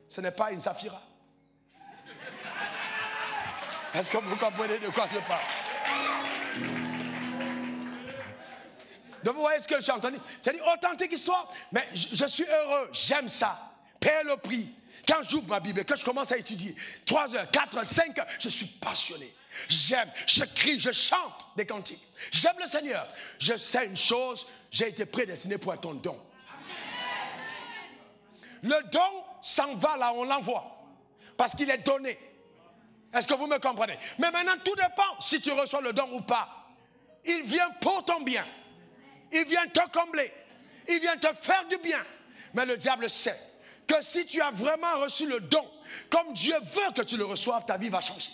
[SPEAKER 1] Ce n'est pas une Zafira. Est-ce que vous comprenez de quoi je parle? Donc vous voyez ce que j'ai entendu? J'ai dit authentique histoire, mais je suis heureux, j'aime ça. Paye le prix. Quand j'ouvre ma Bible et que je commence à étudier, 3 heures, 4 heures, 5 heures, je suis passionné. J'aime, je crie, je chante des cantiques. J'aime le Seigneur. Je sais une chose, j'ai été prédestiné pour être ton don. Le don s'en va là, on l'envoie. Parce qu'il est donné. Est-ce que vous me comprenez? Mais maintenant, tout dépend si tu reçois le don ou pas. Il vient pour ton bien. Il vient te combler. Il vient te faire du bien. Mais le diable sait que si tu as vraiment reçu le don, comme Dieu veut que tu le reçoives, ta vie va changer.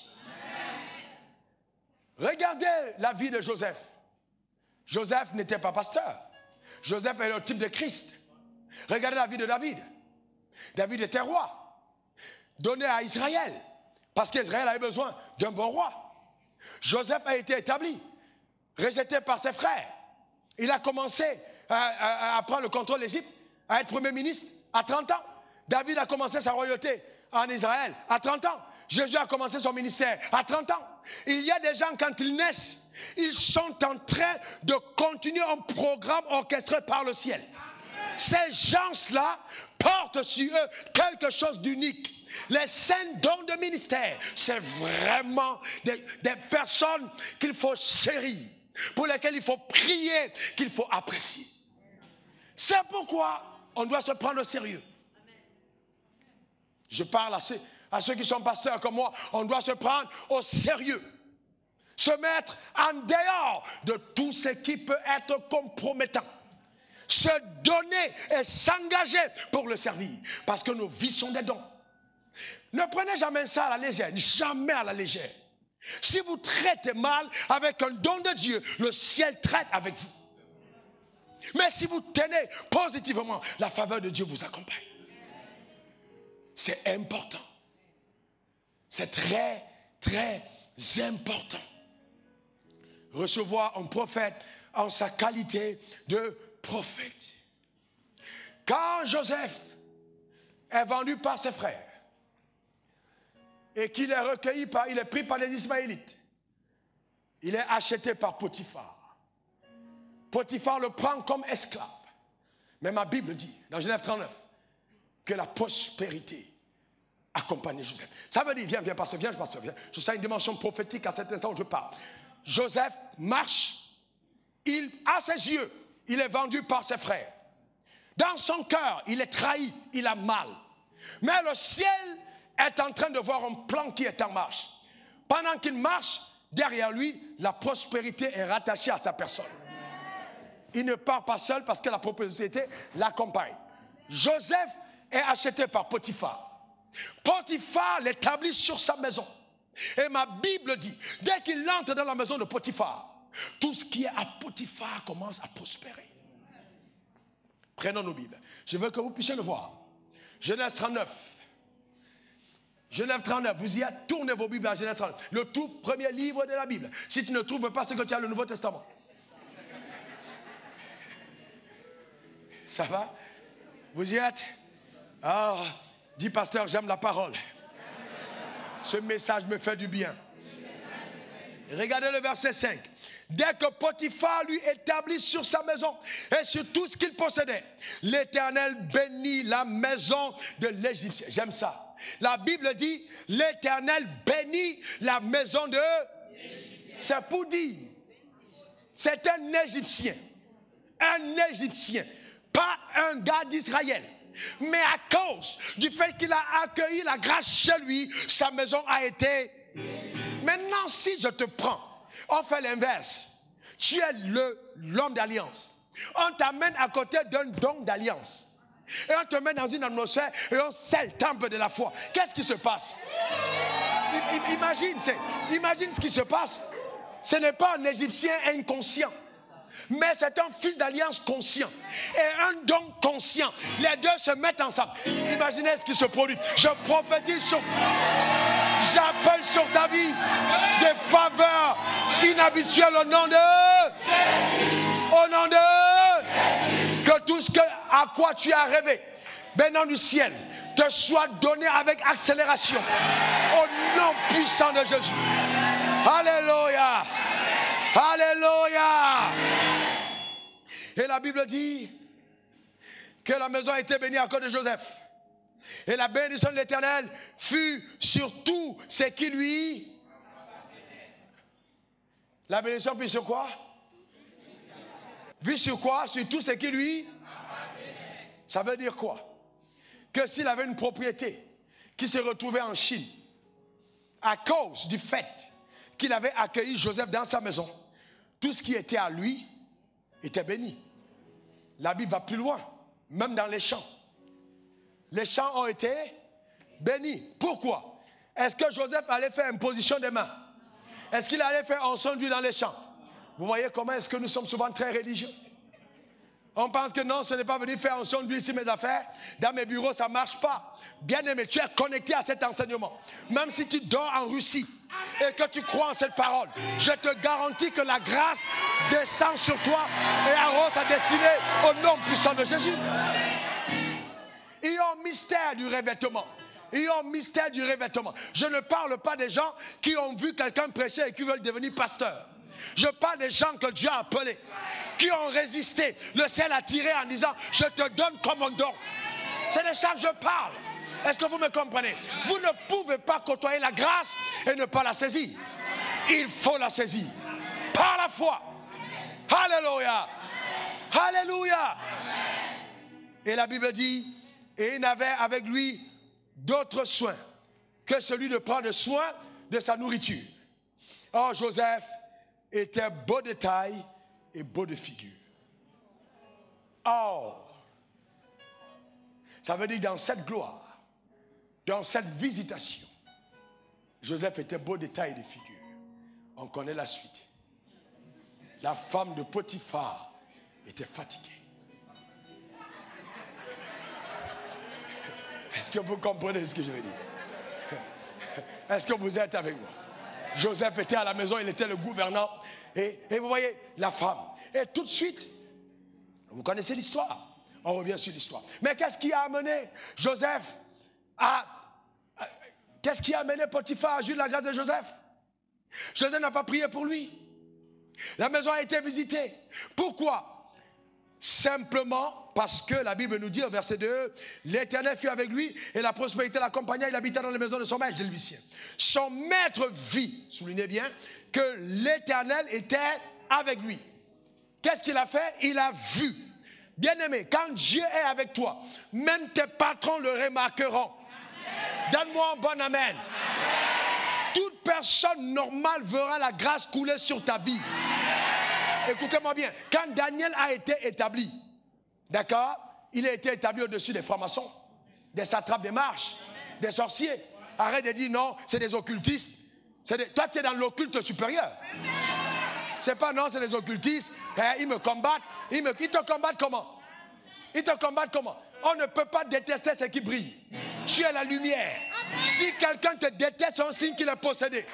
[SPEAKER 1] Regardez la vie de Joseph. Joseph n'était pas pasteur. Joseph est le type de Christ. Regardez la vie de David. David était roi, donné à Israël, parce qu'Israël avait besoin d'un bon roi. Joseph a été établi, rejeté par ses frères. Il a commencé à prendre le contrôle de l'Égypte, à être premier ministre à 30 ans. David a commencé sa royauté en Israël à 30 ans. Jésus a commencé son ministère à 30 ans. Il y a des gens, quand ils naissent, ils sont en train de continuer un programme orchestré par le ciel. Ces gens-là portent sur eux quelque chose d'unique. Les saints dons de ministère, c'est vraiment des personnes qu'il faut chérir, pour lesquelles il faut prier, qu'il faut apprécier. C'est pourquoi On doit se prendre au sérieux. Je parle à ceux qui sont pasteurs comme moi. On doit se prendre au sérieux. Se mettre en dehors de tout ce qui peut être compromettant. Se donner et s'engager pour le servir. Parce que nos vies sont des dons. Ne prenez jamais ça à la légère. Jamais à la légère. Si vous traitez mal avec un don de Dieu, le ciel traite avec vous. Mais si vous tenez positivement, la faveur de Dieu vous accompagne. C'est important. C'est très, très important. Recevoir un prophète en sa qualité de prophète. Quand Joseph est vendu par ses frères et qu'il est recueilli il est pris par les Ismaélites, il est acheté par Potiphar. Potiphar le prend comme esclave. Mais ma Bible dit, dans Genèse 39, que la prospérité accompagnait Joseph. Ça veut dire, viens, pasteur, viens. Je sens une dimension prophétique à cet instant où je parle. Joseph marche, à ses yeux, il est vendu par ses frères. Dans son cœur, il est trahi, il a mal. Mais le ciel est en train de voir un plan qui est en marche. Pendant qu'il marche, derrière lui, la prospérité est rattachée à sa personne. Il ne part pas seul parce que la prospérité l'accompagne. Joseph est acheté par Potiphar. Potiphar l'établit sur sa maison. Et ma Bible dit, dès qu'il entre dans la maison de Potiphar, tout ce qui est à Potiphar commence à prospérer. Prenons nos Bibles. Je veux que vous puissiez le voir. Genèse 39. Genèse 39, vous y êtes, tournez vos Bibles à Genèse 39. Le tout premier livre de la Bible. Si tu ne trouves pas ce que tu as le Nouveau Testament. Ça va? Vous y êtes? Ah, dis pasteur, j'aime la parole. Ce message me fait du bien. Regardez le verset 5. Dès que Potiphar lui établit sur sa maison et sur tout ce qu'il possédait, l'Éternel bénit la maison de l'Égyptien. J'aime ça. La Bible dit, l'Éternel bénit la maison de l'Égyptien. C'est pour dire, c'est un Égyptien. Un Égyptien. Pas un gars d'Israël. Mais à cause du fait qu'il a accueilli la grâce chez lui, sa maison a été... Maintenant, si je te prends, on fait l'inverse. Tu es l'homme d'alliance. On t'amène à côté d'un don d'alliance. Et on te met dans une atmosphère et on scelle le temple de la foi. Qu'est-ce qui se passe? Imagine ce qui se passe. Ce n'est pas un Égyptien inconscient. Mais c'est un fils d'alliance conscient et un don conscient. Les deux se mettent ensemble. Imaginez ce qui se produit. Je prophétise sur... J'appelle sur ta vie des faveurs inhabituelles au nom de... Au nom de... Que tout ce à quoi tu as rêvé, venant du ciel, te soit donné avec accélération. Au nom puissant de Jésus. Alléluia. Alléluia. Et la Bible dit que la maison a été bénie à cause de Joseph. Et la bénédiction de l'Éternel fut sur tout ce qui lui... La bénédiction fut sur quoi? Fut sur quoi? Sur tout ce qui lui... Ça veut dire quoi? Que s'il avait une propriété qui se retrouvait en Chine, à cause du fait qu'il avait accueilli Joseph dans sa maison, tout ce qui était à lui était béni. La Bible va plus loin, même dans les champs. Les champs ont été bénis. Pourquoi? Est-ce que Joseph allait faire imposition des mains? Est-ce qu'il allait faire onction d'huile dans les champs? Vous voyez comment est-ce que nous sommes souvent très religieux? On pense que non, ce n'est pas venir faire onction d'huile sur mes affaires. Dans mes bureaux, ça ne marche pas. Bien aimé, tu es connecté à cet enseignement. Même si tu dors en Russie et que tu crois en cette parole, je te garantis que la grâce descend sur toi et arrose ta destinée au nom puissant de Jésus. Il y a un mystère du revêtement. Il y a un mystère du revêtement. Je ne parle pas des gens qui ont vu quelqu'un prêcher et qui veulent devenir pasteur. Je parle des gens que Dieu a appelés, qui ont résisté. Le ciel a tiré en disant, je te donne comme un don. C'est de ça que je parle. Est-ce que vous me comprenez? Vous ne pouvez pas côtoyer la grâce et ne pas la saisir. Il faut la saisir. Par la foi. Alléluia. Alléluia. Et la Bible dit, et il n'avait avec lui d'autres soins que celui de prendre soin de sa nourriture. Or, Joseph était beau de taille et beau de figure. Or, ça veut dire dans cette gloire, dans cette visitation, Joseph était beau de taille et de figure. On connaît la suite. La femme de Potiphar était fatiguée. Est-ce que vous comprenez ce que je veux dire? Est-ce que vous êtes avec moi? Joseph était à la maison, il était le gouvernant. Et vous voyez, la femme. Et tout de suite, vous connaissez l'histoire. On revient sur l'histoire. Mais qu'est-ce qui a amené Joseph qu'est-ce qui a amené Potiphar à jouir de la grâce de Joseph? Joseph n'a pas prié pour lui. La maison a été visitée. Pourquoi? Simplement parce que la Bible nous dit au verset 2, l'Éternel fut avec lui et la prospérité l'accompagna. Il habitait dans la maison de son maître, je l'huissier. Son maître vit, soulignez bien, que l'Éternel était avec lui. Qu'est-ce qu'il a fait? Il a vu. Bien-aimé, quand Dieu est avec toi, même tes patrons le remarqueront. Donne-moi un bon amen. Toute personne normale verra la grâce couler sur ta vie. Écoutez-moi bien, quand Daniel a été établi, d'accord, il a été établi au-dessus des francs-maçons, des satrapes, des marches, des sorciers. Arrête de dire non, c'est des occultistes. Toi, tu es dans l'occulte supérieur. C'est pas non, c'est des occultistes. Ils me combattent. Ils te combattent comment? Ils te combattent comment? On ne peut pas détester ce qui brille. Tu es la lumière. Si quelqu'un te déteste, c'est un signe qu'il est possédé.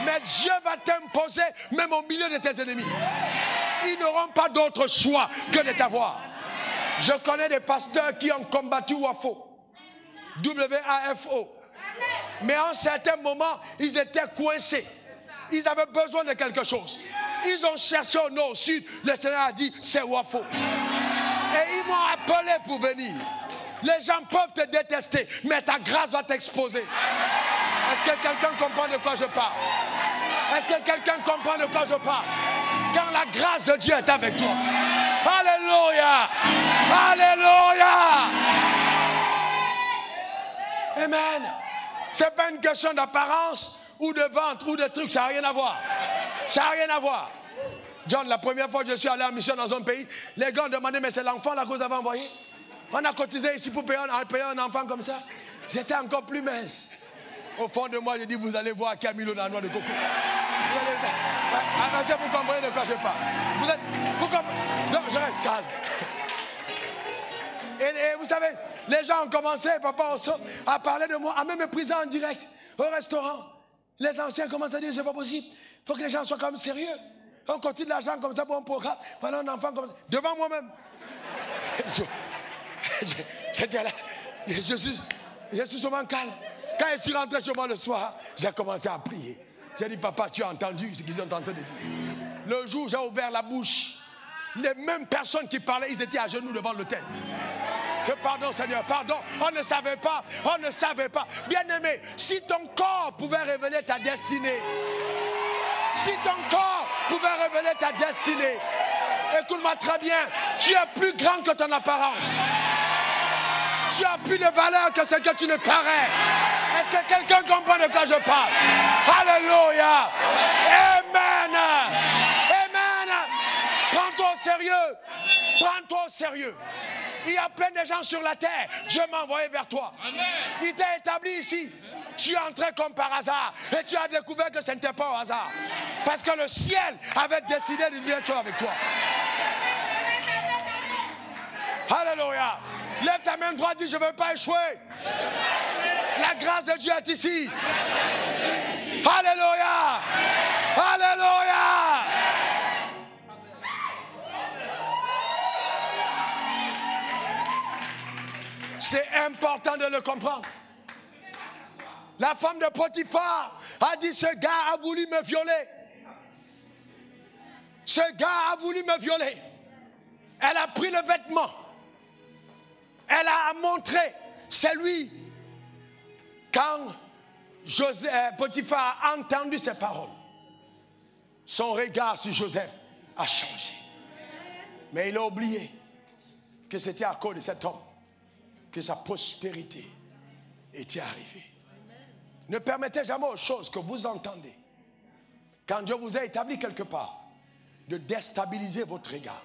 [SPEAKER 1] Mais Dieu va t'imposer même au milieu de tes ennemis. Ils n'auront pas d'autre choix que de t'avoir. Je connais des pasteurs qui ont combattu WAFO. W-A-F-O. Mais à un certain moment, ils étaient coincés. Ils avaient besoin de quelque chose. Ils ont cherché au nord, au sud. Le Seigneur a dit, c'est WAFO. Et ils m'ont appelé pour venir. Les gens peuvent te détester, mais ta grâce va t'exposer. Est-ce que quelqu'un comprend de quoi je parle? Est-ce que quelqu'un comprend de quoi je parle? Quand la grâce de Dieu est avec toi. Alléluia! Alléluia! Amen. C'est pas une question d'apparence ou de ventre ou de trucs, ça n'a rien à voir. Ça n'a rien à voir. John, la première fois que je suis allé en mission dans un pays, les gars ont demandé, mais c'est l'enfant là que vous avez envoyé? On a cotisé ici pour payer un enfant comme ça. J'étais encore plus mince. Au fond de moi, j'ai dit, vous allez voir Camilo dans la noix de coco. Vous allez voir. Vous comprenez de quoi je parle. Vous comprenez? Donc, je reste calme. Et vous savez, les gens ont commencé, papa, à parler de moi, à me mépriser en direct, au restaurant. Les anciens commencent à dire, c'est pas possible. Il faut que les gens soient quand même sérieux. On continue l'argent comme ça pour un programme. Voilà un enfant comme ça. Devant moi-même. J'étais là. Je suis souvent calme. Quand je suis rentré chez moi le soir, j'ai commencé à prier. J'ai dit, papa, tu as entendu ce qu'ils sont en train de dire. Le jour où j'ai ouvert la bouche, les mêmes personnes qui parlaient, ils étaient à genoux devant l'autel. Que pardon, Seigneur, pardon. On ne savait pas. On ne savait pas. Bien-aimé, si ton corps pouvait révéler ta destinée, si ton corps pouvait révéler ta destinée, écoute-moi très bien, tu es plus grand que ton apparence. Tu as plus de valeur que ce que tu ne parais. Est-ce que quelqu'un comprend de quoi je parle? Alléluia. Amen. Amen. Prends-toi au sérieux. Prends-toi au sérieux. Il y a plein de gens sur la terre. Dieu m'a envoyé vers toi. Amen. Il t'a établi ici. Tu es entré comme par hasard. Et tu as découvert que ce n'était pas au hasard. Parce que le ciel avait décidé de venir avec toi. Alléluia. Lève ta main droite, dis, je ne veux pas échouer. La grâce de Dieu est ici. Alléluia. Alléluia. C'est important de le comprendre. La femme de Potiphar a dit, ce gars a voulu me violer. Ce gars a voulu me violer. Elle a pris le vêtement. Elle a montré, c'est lui. Quand Potiphar a entendu ces paroles, son regard sur Joseph a changé. Mais il a oublié que c'était à cause de cet homme que sa prospérité était arrivée. Ne permettez jamais aux choses que vous entendez, quand Dieu vous a établi quelque part, de déstabiliser votre regard.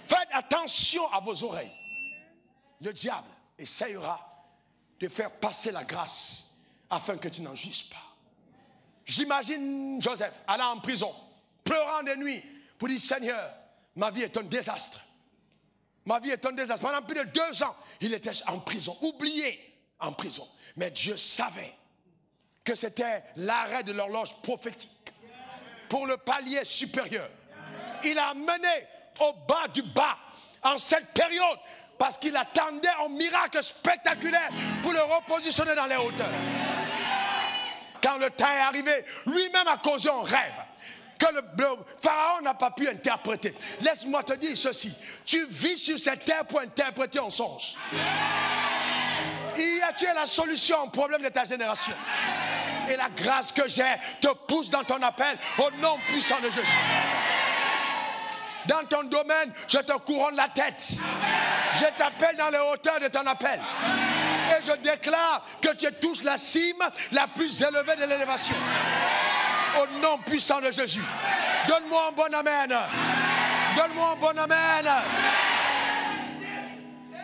[SPEAKER 1] Faites attention à vos oreilles. Le diable essayera de faire passer la grâce afin que tu n'en juges pas. J'imagine Joseph allant en prison, pleurant de nuit pour dire, Seigneur, ma vie est un désastre. Ma vie est un désastre. Pendant plus de 2 ans, il était en prison, oublié en prison. Mais Dieu savait que c'était l'arrêt de l'horloge prophétique pour le palier supérieur. Il a mené au bas du bas en cette période parce qu'il attendait un miracle spectaculaire pour le repositionner dans les hauteurs. Quand le temps est arrivé, lui-même a causé un rêve que le Pharaon n'a pas pu interpréter. Laisse-moi te dire ceci. Tu vis sur cette terre pour interpréter un songe. Tu es la solution au problème de ta génération. Et la grâce que j'ai te pousse dans ton appel au nom puissant de Jésus. Dans ton domaine, je te couronne la tête. Je t'appelle dans les hauteurs de ton appel. Et je déclare que tu touches la cime la plus élevée de l'élévation. Au nom puissant de Jésus. Donne-moi un bon amen. Donne-moi un bon amen.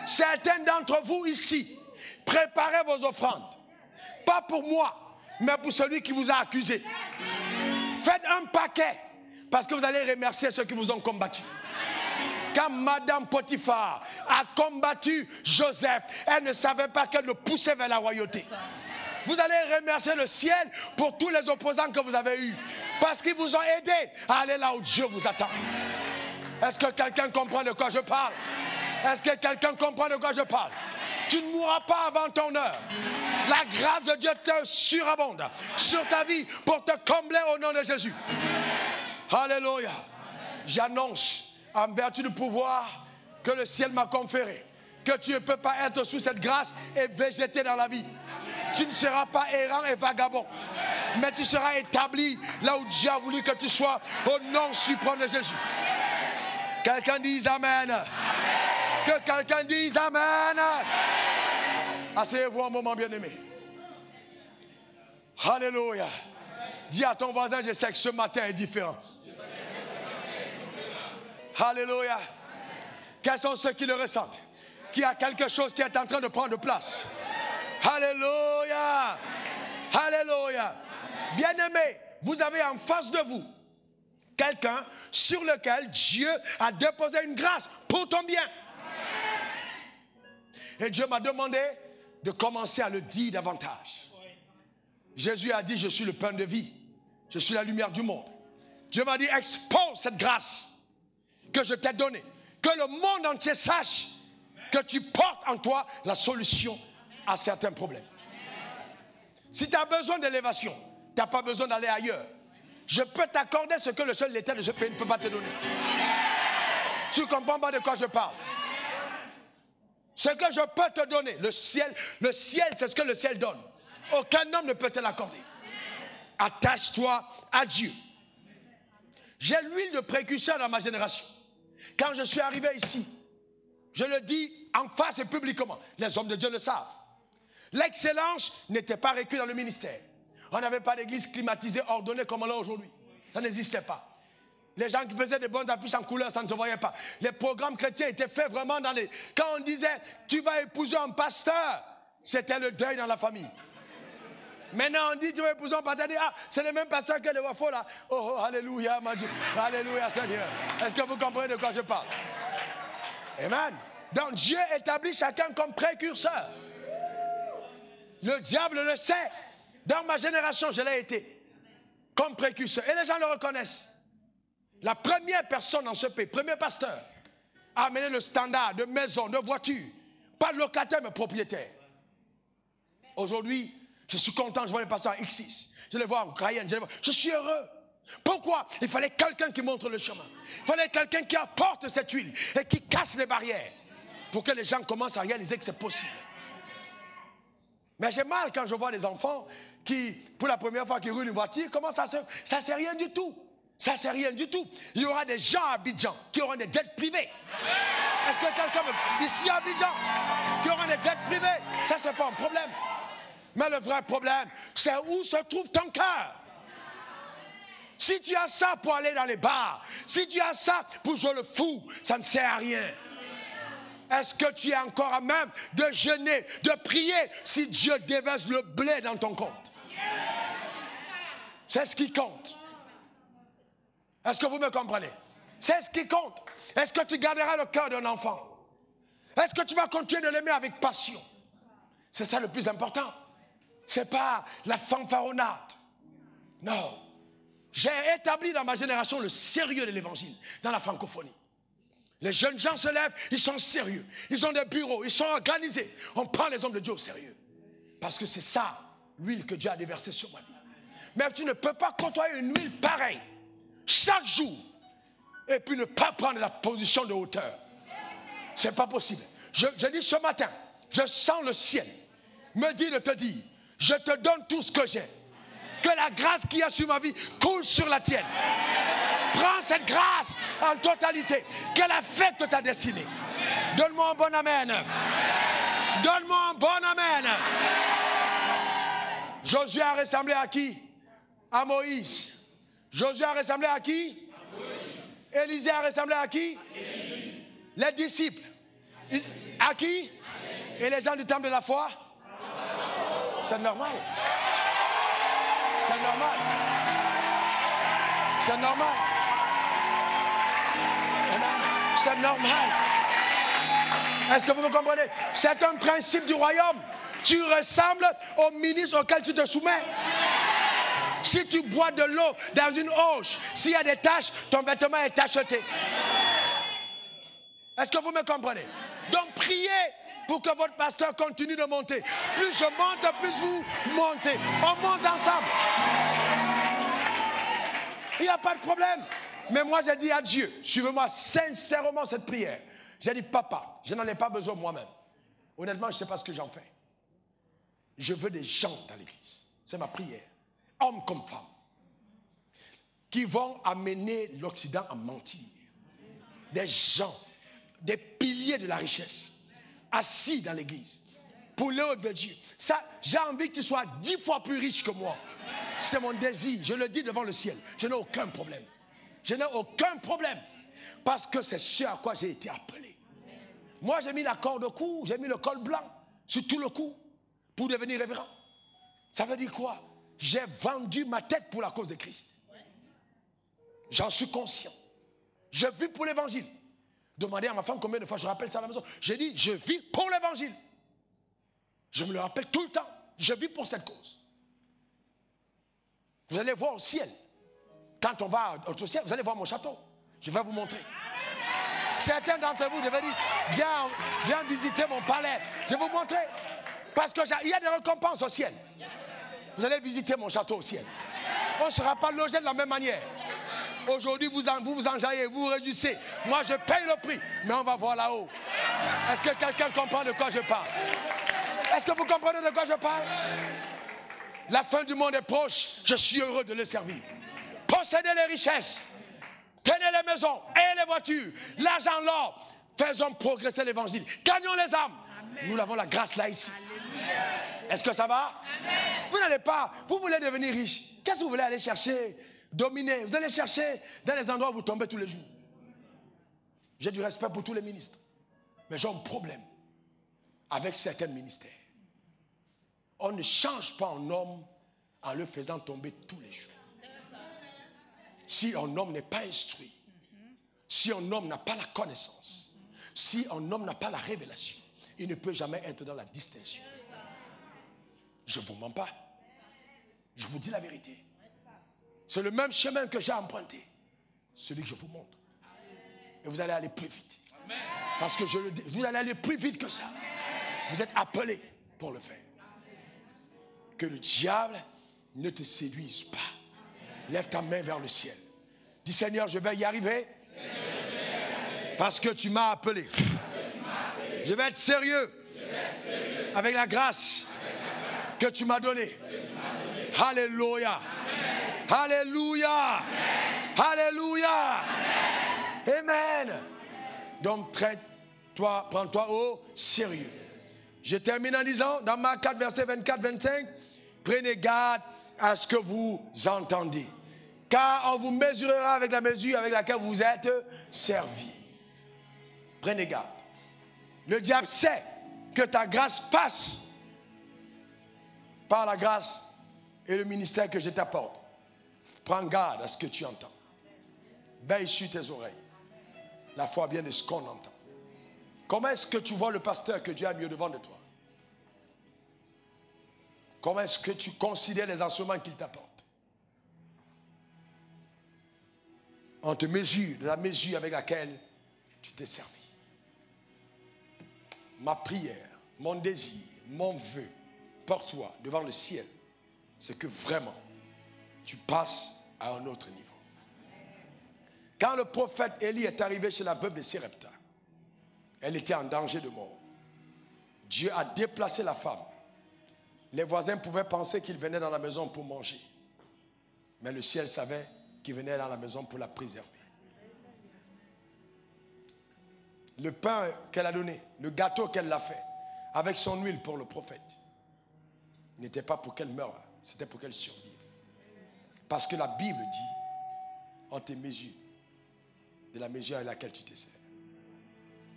[SPEAKER 1] Certains d'entre vous ici, préparez vos offrandes. Pas pour moi, mais pour celui qui vous a accusé. Faites un paquet, parce que vous allez remercier ceux qui vous ont combattu. Quand Madame Potiphar a combattu Joseph, elle ne savait pas qu'elle le poussait vers la royauté. Vous allez remercier le ciel pour tous les opposants que vous avez eus, parce qu'ils vous ont aidé à aller là où Dieu vous attend. Est-ce que quelqu'un comprend de quoi je parle? Est-ce que quelqu'un comprend de quoi je parle? Tu ne mourras pas avant ton heure. La grâce de Dieu te surabonde sur ta vie pour te combler au nom de Jésus. Alléluia. J'annonce en vertu du pouvoir que le ciel m'a conféré, que tu ne peux pas être sous cette grâce et végéter dans la vie. Tu ne seras pas errant et vagabond, mais tu seras établi là où Dieu a voulu que tu sois au nom suprême de Jésus. Quelqu'un dise Amen. Que quelqu'un dise Amen. Asseyez-vous un moment, bien-aimé. Alléluia. Dis à ton voisin, je sais que ce matin est différent. Alléluia. Quels sont ceux qui le ressentent? Qu'il y a quelque chose qui est en train de prendre place. Alléluia. Alléluia. Bien-aimé, vous avez en face de vous quelqu'un sur lequel Dieu a déposé une grâce pour ton bien. Et Dieu m'a demandé de commencer à le dire davantage. Jésus a dit, je suis le pain de vie. Je suis la lumière du monde. Dieu m'a dit, expose cette grâce que je t'ai donnée. Que le monde entier sache que tu portes en toi la solution à certains problèmes. Si tu as besoin d'élévation, tu n'as pas besoin d'aller ailleurs. Je peux t'accorder ce que le seul l'État de ce pays ne peut pas te donner. Tu ne comprends pas de quoi je parle? Ce que je peux te donner, le ciel c'est ce que le ciel donne. Aucun homme ne peut te l'accorder. Attache-toi à Dieu. J'ai l'huile de précurseur dans ma génération. Quand je suis arrivé ici, je le dis en face et publiquement, les hommes de Dieu le savent. L'excellence n'était pas reconnue dans le ministère. On n'avait pas d'église climatisée, ordonnée comme on l'a aujourd'hui. Ça n'existait pas. Les gens qui faisaient des bonnes affiches en couleur, ça ne se voyait pas. Les programmes chrétiens étaient faits vraiment dans les... Quand on disait, tu vas épouser un pasteur, c'était le deuil dans la famille. Maintenant, on dit, tu vas épouser un pasteur, on dit, ah, c'est le même pasteur que les wafos là. Oh, oh, alléluia, mon Dieu. Alléluia, Seigneur. Est-ce que vous comprenez de quoi je parle? Amen. Donc, Dieu établit chacun comme précurseur. Le diable le sait. Dans ma génération, je l'ai été. Comme précurseur. Et les gens le reconnaissent. La première personne dans ce pays, premier pasteur, a amené le standard de maison, de voiture. Pas de locataire, mais propriétaire. Aujourd'hui, je suis content, je vois les pasteurs en X6. Je les vois en Cayenne, je suis heureux. Pourquoi? Il fallait quelqu'un qui montre le chemin. Il fallait quelqu'un qui apporte cette huile et qui casse les barrières pour que les gens commencent à réaliser que c'est possible. Mais j'ai mal quand je vois des enfants qui, pour la première fois, qui roulent une voiture, comment ça sert rien du tout. Ça, c'est rien du tout. Il y aura des gens à Abidjan qui auront des dettes privées. Est-ce que quelqu'un ici à Abidjan qui auront des dettes privées? Ça, c'est pas un problème. Mais le vrai problème, c'est où se trouve ton cœur. Si tu as ça pour aller dans les bars, si tu as ça pour jouer le fou, ça ne sert à rien. Est-ce que tu es encore à même de jeûner, de prier si Dieu déverse le blé dans ton compte? C'est ce qui compte. Est-ce que vous me comprenez? C'est ce qui compte. Est-ce que tu garderas le cœur d'un enfant? Est-ce que tu vas continuer de l'aimer avec passion? C'est ça le plus important. Ce n'est pas la fanfaronnade. Non. J'ai établi dans ma génération le sérieux de l'évangile dans la francophonie. Les jeunes gens se lèvent, ils sont sérieux. Ils ont des bureaux, ils sont organisés. On prend les hommes de Dieu au sérieux. Parce que c'est ça, l'huile que Dieu a déversée sur ma vie. Mais tu ne peux pas côtoyer une huile pareille chaque jour et puis ne pas prendre la position de hauteur. C'est pas possible. Je dis ce matin, je sens le ciel me dit de te dire, je te donne tout ce que j'ai. Que la grâce qu'il y a sur ma vie coule sur la tienne. Prends cette grâce en totalité. Qu'elle affecte ta destinée. Donne-moi un bon amen. Donne-moi un bon amen. Josué a ressemblé à qui? À Moïse. Josué a ressemblé à qui? À Moïse. Élisée a ressemblé à qui? Les disciples. À qui? Et les gens du temple de la foi? C'est normal. C'est normal. C'est normal. C'est normal. Est-ce que vous me comprenez? C'est un principe du royaume. Tu ressembles au ministre auquel tu te soumets. Si tu bois de l'eau dans une hoche, s'il y a des taches, ton vêtement est tacheté. Est-ce que vous me comprenez? Donc priez pour que votre pasteur continue de monter. Plus je monte, plus vous montez. On monte ensemble. Il n'y a pas de problème. Mais moi, j'ai dit à Dieu, suivez-moi sincèrement cette prière. J'ai dit, papa, je n'en ai pas besoin moi-même. Honnêtement, je ne sais pas ce que j'en fais. Je veux des gens dans l'église. C'est ma prière. Hommes comme femmes. Qui vont amener l'Occident à mentir. Des gens, des piliers de la richesse. Assis dans l'église. Pour l'œuvre de Dieu. Ça, j'ai envie que tu sois 10 fois plus riche que moi. C'est mon désir. Je le dis devant le ciel. Je n'ai aucun problème. Je n'ai aucun problème. Parce que c'est ce à quoi j'ai été appelé. Moi, j'ai mis la corde au cou, j'ai mis le col blanc sur tout le cou pour devenir révérend. Ça veut dire quoi? J'ai vendu ma tête pour la cause de Christ. J'en suis conscient. Je vis pour l'évangile. Demandez à ma femme combien de fois je rappelle ça à la maison. J'ai dit, je vis pour l'évangile. Je me le rappelle tout le temps. Je vis pour cette cause. Vous allez voir au ciel. Quand on va au ciel, vous allez voir mon château. Je vais vous montrer. Certains d'entre vous devaient dire, viens visiter mon palais. Je vais vous montrer. Parce qu'il y a des récompenses au ciel. Vous allez visiter mon château au ciel. On ne sera pas logé de la même manière. Aujourd'hui, vous vous enjaillez, vous vous réjouissez. Moi, je paye le prix. Mais on va voir là-haut. Est-ce que quelqu'un comprend de quoi je parle? Est-ce que vous comprenez de quoi je parle? La fin du monde est proche. Je suis heureux de le servir. Possédez les richesses. Tenez les maisons et les voitures. L'argent, l'or. Faisons progresser l'évangile. Gagnons les âmes. Amen. Nous avons la grâce là ici. Est-ce que ça va? Amen. Vous n'allez pas. Vous voulez devenir riche. Qu'est-ce que vous voulez aller chercher? Dominer. Vous allez chercher dans les endroits où vous tombez tous les jours. J'ai du respect pour tous les ministres. Mais j'ai un problème avec certains ministères. On ne change pas un homme en le faisant tomber tous les jours. Si un homme n'est pas instruit, si un homme n'a pas la connaissance, si un homme n'a pas la révélation, il ne peut jamais être dans la distinction. Je ne vous mens pas. Je vous dis la vérité. C'est le même chemin que j'ai emprunté. Celui que je vous montre. Et vous allez aller plus vite. Parce que je le dis, vous allez aller plus vite que ça. Vous êtes appelés pour le faire. Que le diable ne te séduise pas. Lève ta main vers le ciel. Dis Seigneur, je vais y arriver. Parce que tu m'as appelé. Je vais être sérieux. Avec la grâce que tu m'as donnée. Alléluia. Alléluia. Donc prends-toi au sérieux. Je termine en disant, dans Marc 4, verset 24-25, prenez garde à ce que vous entendez, car on vous mesurera avec la mesure avec laquelle vous êtes servi. Prenez garde. Le diable sait que ta grâce passe par la grâce et le ministère que je t'apporte. Prends garde à ce que tu entends. Veille sur tes oreilles. La foi vient de ce qu'on entend. Comment est-ce que tu vois le pasteur que Dieu a mis au devant de toi? Comment est-ce que tu considères les instruments qu'il t'apporte? On te mesure de la mesure avec laquelle tu t'es servi. Ma prière, mon désir, mon vœu pour toi devant le ciel, c'est que vraiment tu passes à un autre niveau. Quand le prophète Élie est arrivé chez la veuve de Sérepta, elle était en danger de mort. Dieu a déplacé la femme. Les voisins pouvaient penser qu'il venait dans la maison pour manger. Mais le ciel savait qu'il venait dans la maison pour la préserver. Le pain qu'elle a donné, le gâteau qu'elle a fait, avec son huile pour le prophète, n'était pas pour qu'elle meure, c'était pour qu'elle survive. Parce que la Bible dit, on te mesure de la mesure à laquelle tu te sers.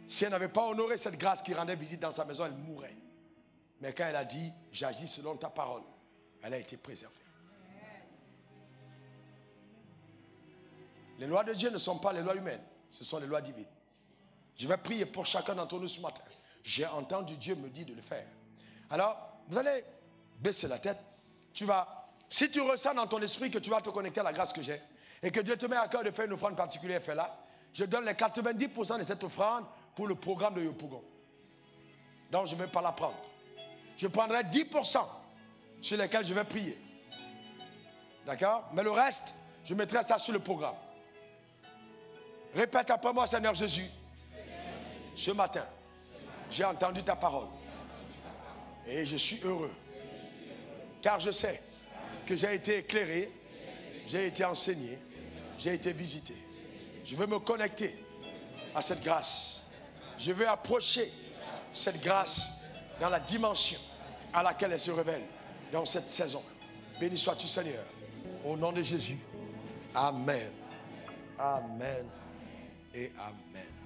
[SPEAKER 1] Si elle n'avait pas honoré cette grâce qui rendait visite dans sa maison, elle mourrait. Mais quand elle a dit, j'agis selon ta parole, elle a été préservée. Les lois de Dieu ne sont pas les lois humaines, ce sont les lois divines. Je vais prier pour chacun d'entre nous ce matin. J'ai entendu Dieu me dire de le faire. Alors, vous allez baisser la tête. Si tu ressens dans ton esprit que tu vas te connecter à la grâce que j'ai et que Dieu te met à cœur de faire une offrande particulière, fais-la. Je donne les 90% de cette offrande pour le programme de Yopougon. Donc, je ne vais pas la prendre. Je prendrai 10% sur lesquels je vais prier. D'accord? Mais le reste, je mettrai ça sur le programme. Répète après moi, Seigneur Jésus. Ce matin, j'ai entendu ta parole. Et je suis heureux. Car je sais que j'ai été éclairé, j'ai été enseigné, j'ai été visité. Je veux me connecter à cette grâce. Je veux approcher cette grâce dans la dimension à laquelle elle se révèle dans cette saison. Béni sois-tu, Seigneur. Au nom de Jésus. Amen. Amen et amen.